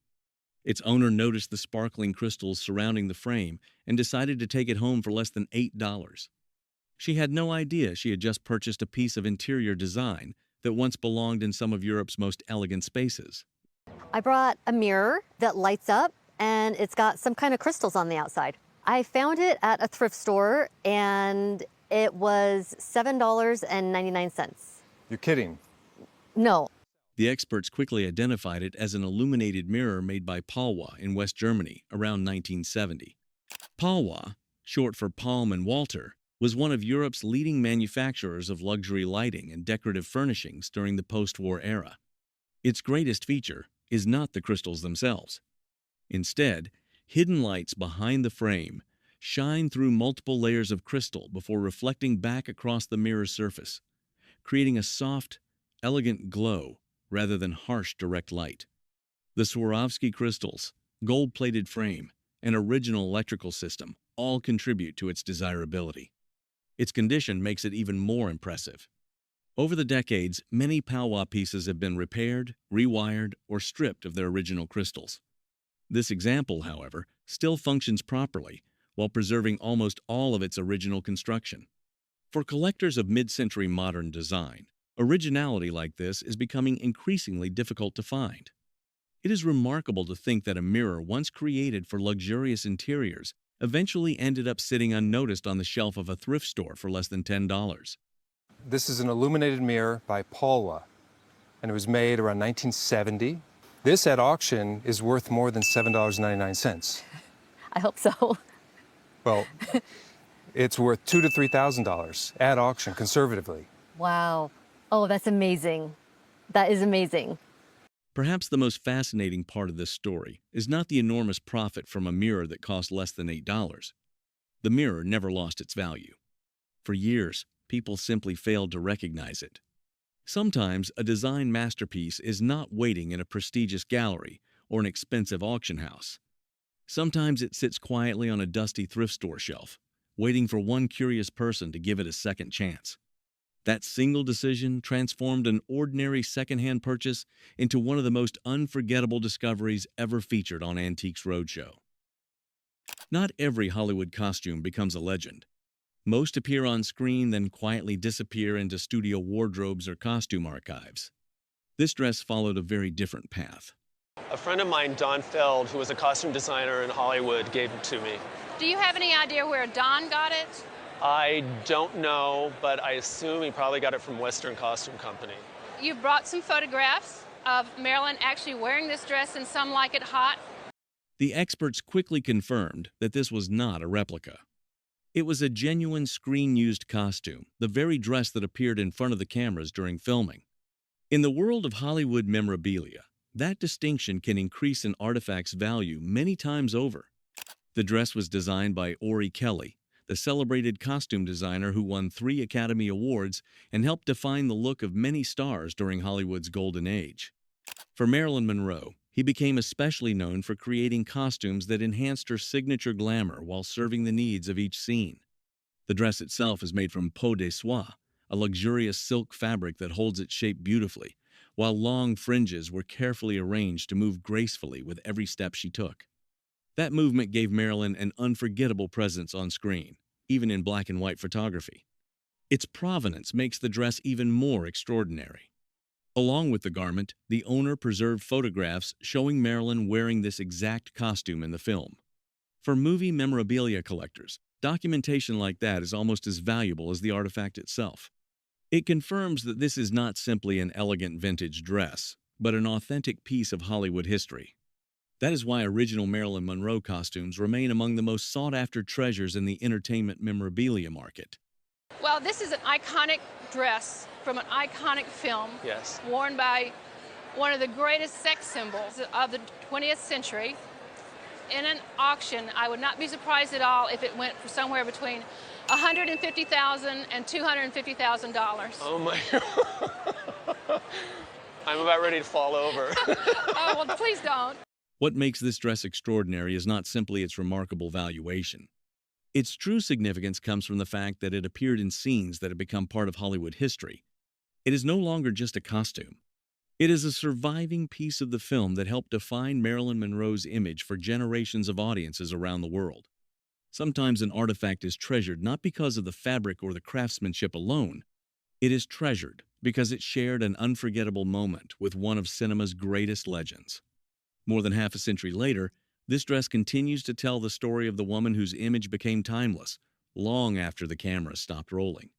Its owner noticed the sparkling crystals surrounding the frame and decided to take it home for less than $8. She had no idea she had just purchased a piece of interior design that once belonged in some of Europe's most elegant spaces. I brought a mirror that lights up and it's got some kind of crystals on the outside. I found it at a thrift store and it was $7.99. You're kidding? No. The experts quickly identified it as an illuminated mirror made by PALWA in West Germany around 1970. PALWA, short for Palm and Walter, was one of Europe's leading manufacturers of luxury lighting and decorative furnishings during the post-war era. Its greatest feature is not the crystals themselves. Instead, hidden lights behind the frame shine through multiple layers of crystal before reflecting back across the mirror's surface, creating a soft, elegant glow rather than harsh direct light. The Swarovski crystals, gold-plated frame, and original electrical system all contribute to its desirability. Its condition makes it even more impressive. Over the decades, many PALWA pieces have been repaired, rewired, or stripped of their original crystals. This example, however, still functions properly while preserving almost all of its original construction. For collectors of mid-century modern design, originality like this is becoming increasingly difficult to find. It is remarkable to think that a mirror once created for luxurious interiors eventually ended up sitting unnoticed on the shelf of a thrift store for less than $10. This is an illuminated mirror by PALWA, and it was made around 1970. This at auction is worth more than $7.99. I hope so. Well, it's worth $2,000 to $3,000 at auction, conservatively. Wow. Oh, that's amazing. That is amazing. Perhaps the most fascinating part of this story is not the enormous profit from a mirror that cost less than $8. The mirror never lost its value. For years, people simply failed to recognize it. Sometimes a design masterpiece is not waiting in a prestigious gallery or an expensive auction house. Sometimes it sits quietly on a dusty thrift store shelf, waiting for one curious person to give it a second chance. That single decision transformed an ordinary secondhand purchase into one of the most unforgettable discoveries ever featured on Antiques Roadshow. Not every Hollywood costume becomes a legend. Most appear on screen, then quietly disappear into studio wardrobes or costume archives. This dress followed a very different path. A friend of mine, Don Feld, who was a costume designer in Hollywood, gave it to me. Do you have any idea where Don got it? I don't know, but I assume he probably got it from Western Costume Company. You brought some photographs of Marilyn actually wearing this dress in Some Like It Hot. The experts quickly confirmed that this was not a replica. It was a genuine screen-used costume, the very dress that appeared in front of the cameras during filming. In the world of Hollywood memorabilia, that distinction can increase an artifact's value many times over. The dress was designed by Ori Kelly, the celebrated costume designer who won 3 Academy Awards and helped define the look of many stars during Hollywood's golden age. For Marilyn Monroe, he became especially known for creating costumes that enhanced her signature glamour while serving the needs of each scene. The dress itself is made from peau de soie, a luxurious silk fabric that holds its shape beautifully, while long fringes were carefully arranged to move gracefully with every step she took. That movement gave Marilyn an unforgettable presence on screen, even in black and white photography. Its provenance makes the dress even more extraordinary. Along with the garment, the owner preserved photographs showing Marilyn wearing this exact costume in the film. For movie memorabilia collectors, documentation like that is almost as valuable as the artifact itself. It confirms that this is not simply an elegant vintage dress, but an authentic piece of Hollywood history. That is why original Marilyn Monroe costumes remain among the most sought-after treasures in the entertainment memorabilia market. Well, this is an iconic dress from an iconic film. Yes. Worn by one of the greatest sex symbols of the 20th century. In an auction, I would not be surprised at all if it went for somewhere between $150,000 and $250,000. Oh my God. I'm about ready to fall over. Oh, well, please don't. What makes this dress extraordinary is not simply its remarkable valuation. Its true significance comes from the fact that it appeared in scenes that have become part of Hollywood history. It is no longer just a costume. It is a surviving piece of the film that helped define Marilyn Monroe's image for generations of audiences around the world. Sometimes an artifact is treasured not because of the fabric or the craftsmanship alone. It is treasured because it shared an unforgettable moment with one of cinema's greatest legends. More than half a century later, this dress continues to tell the story of the woman whose image became timeless, long after the camera stopped rolling.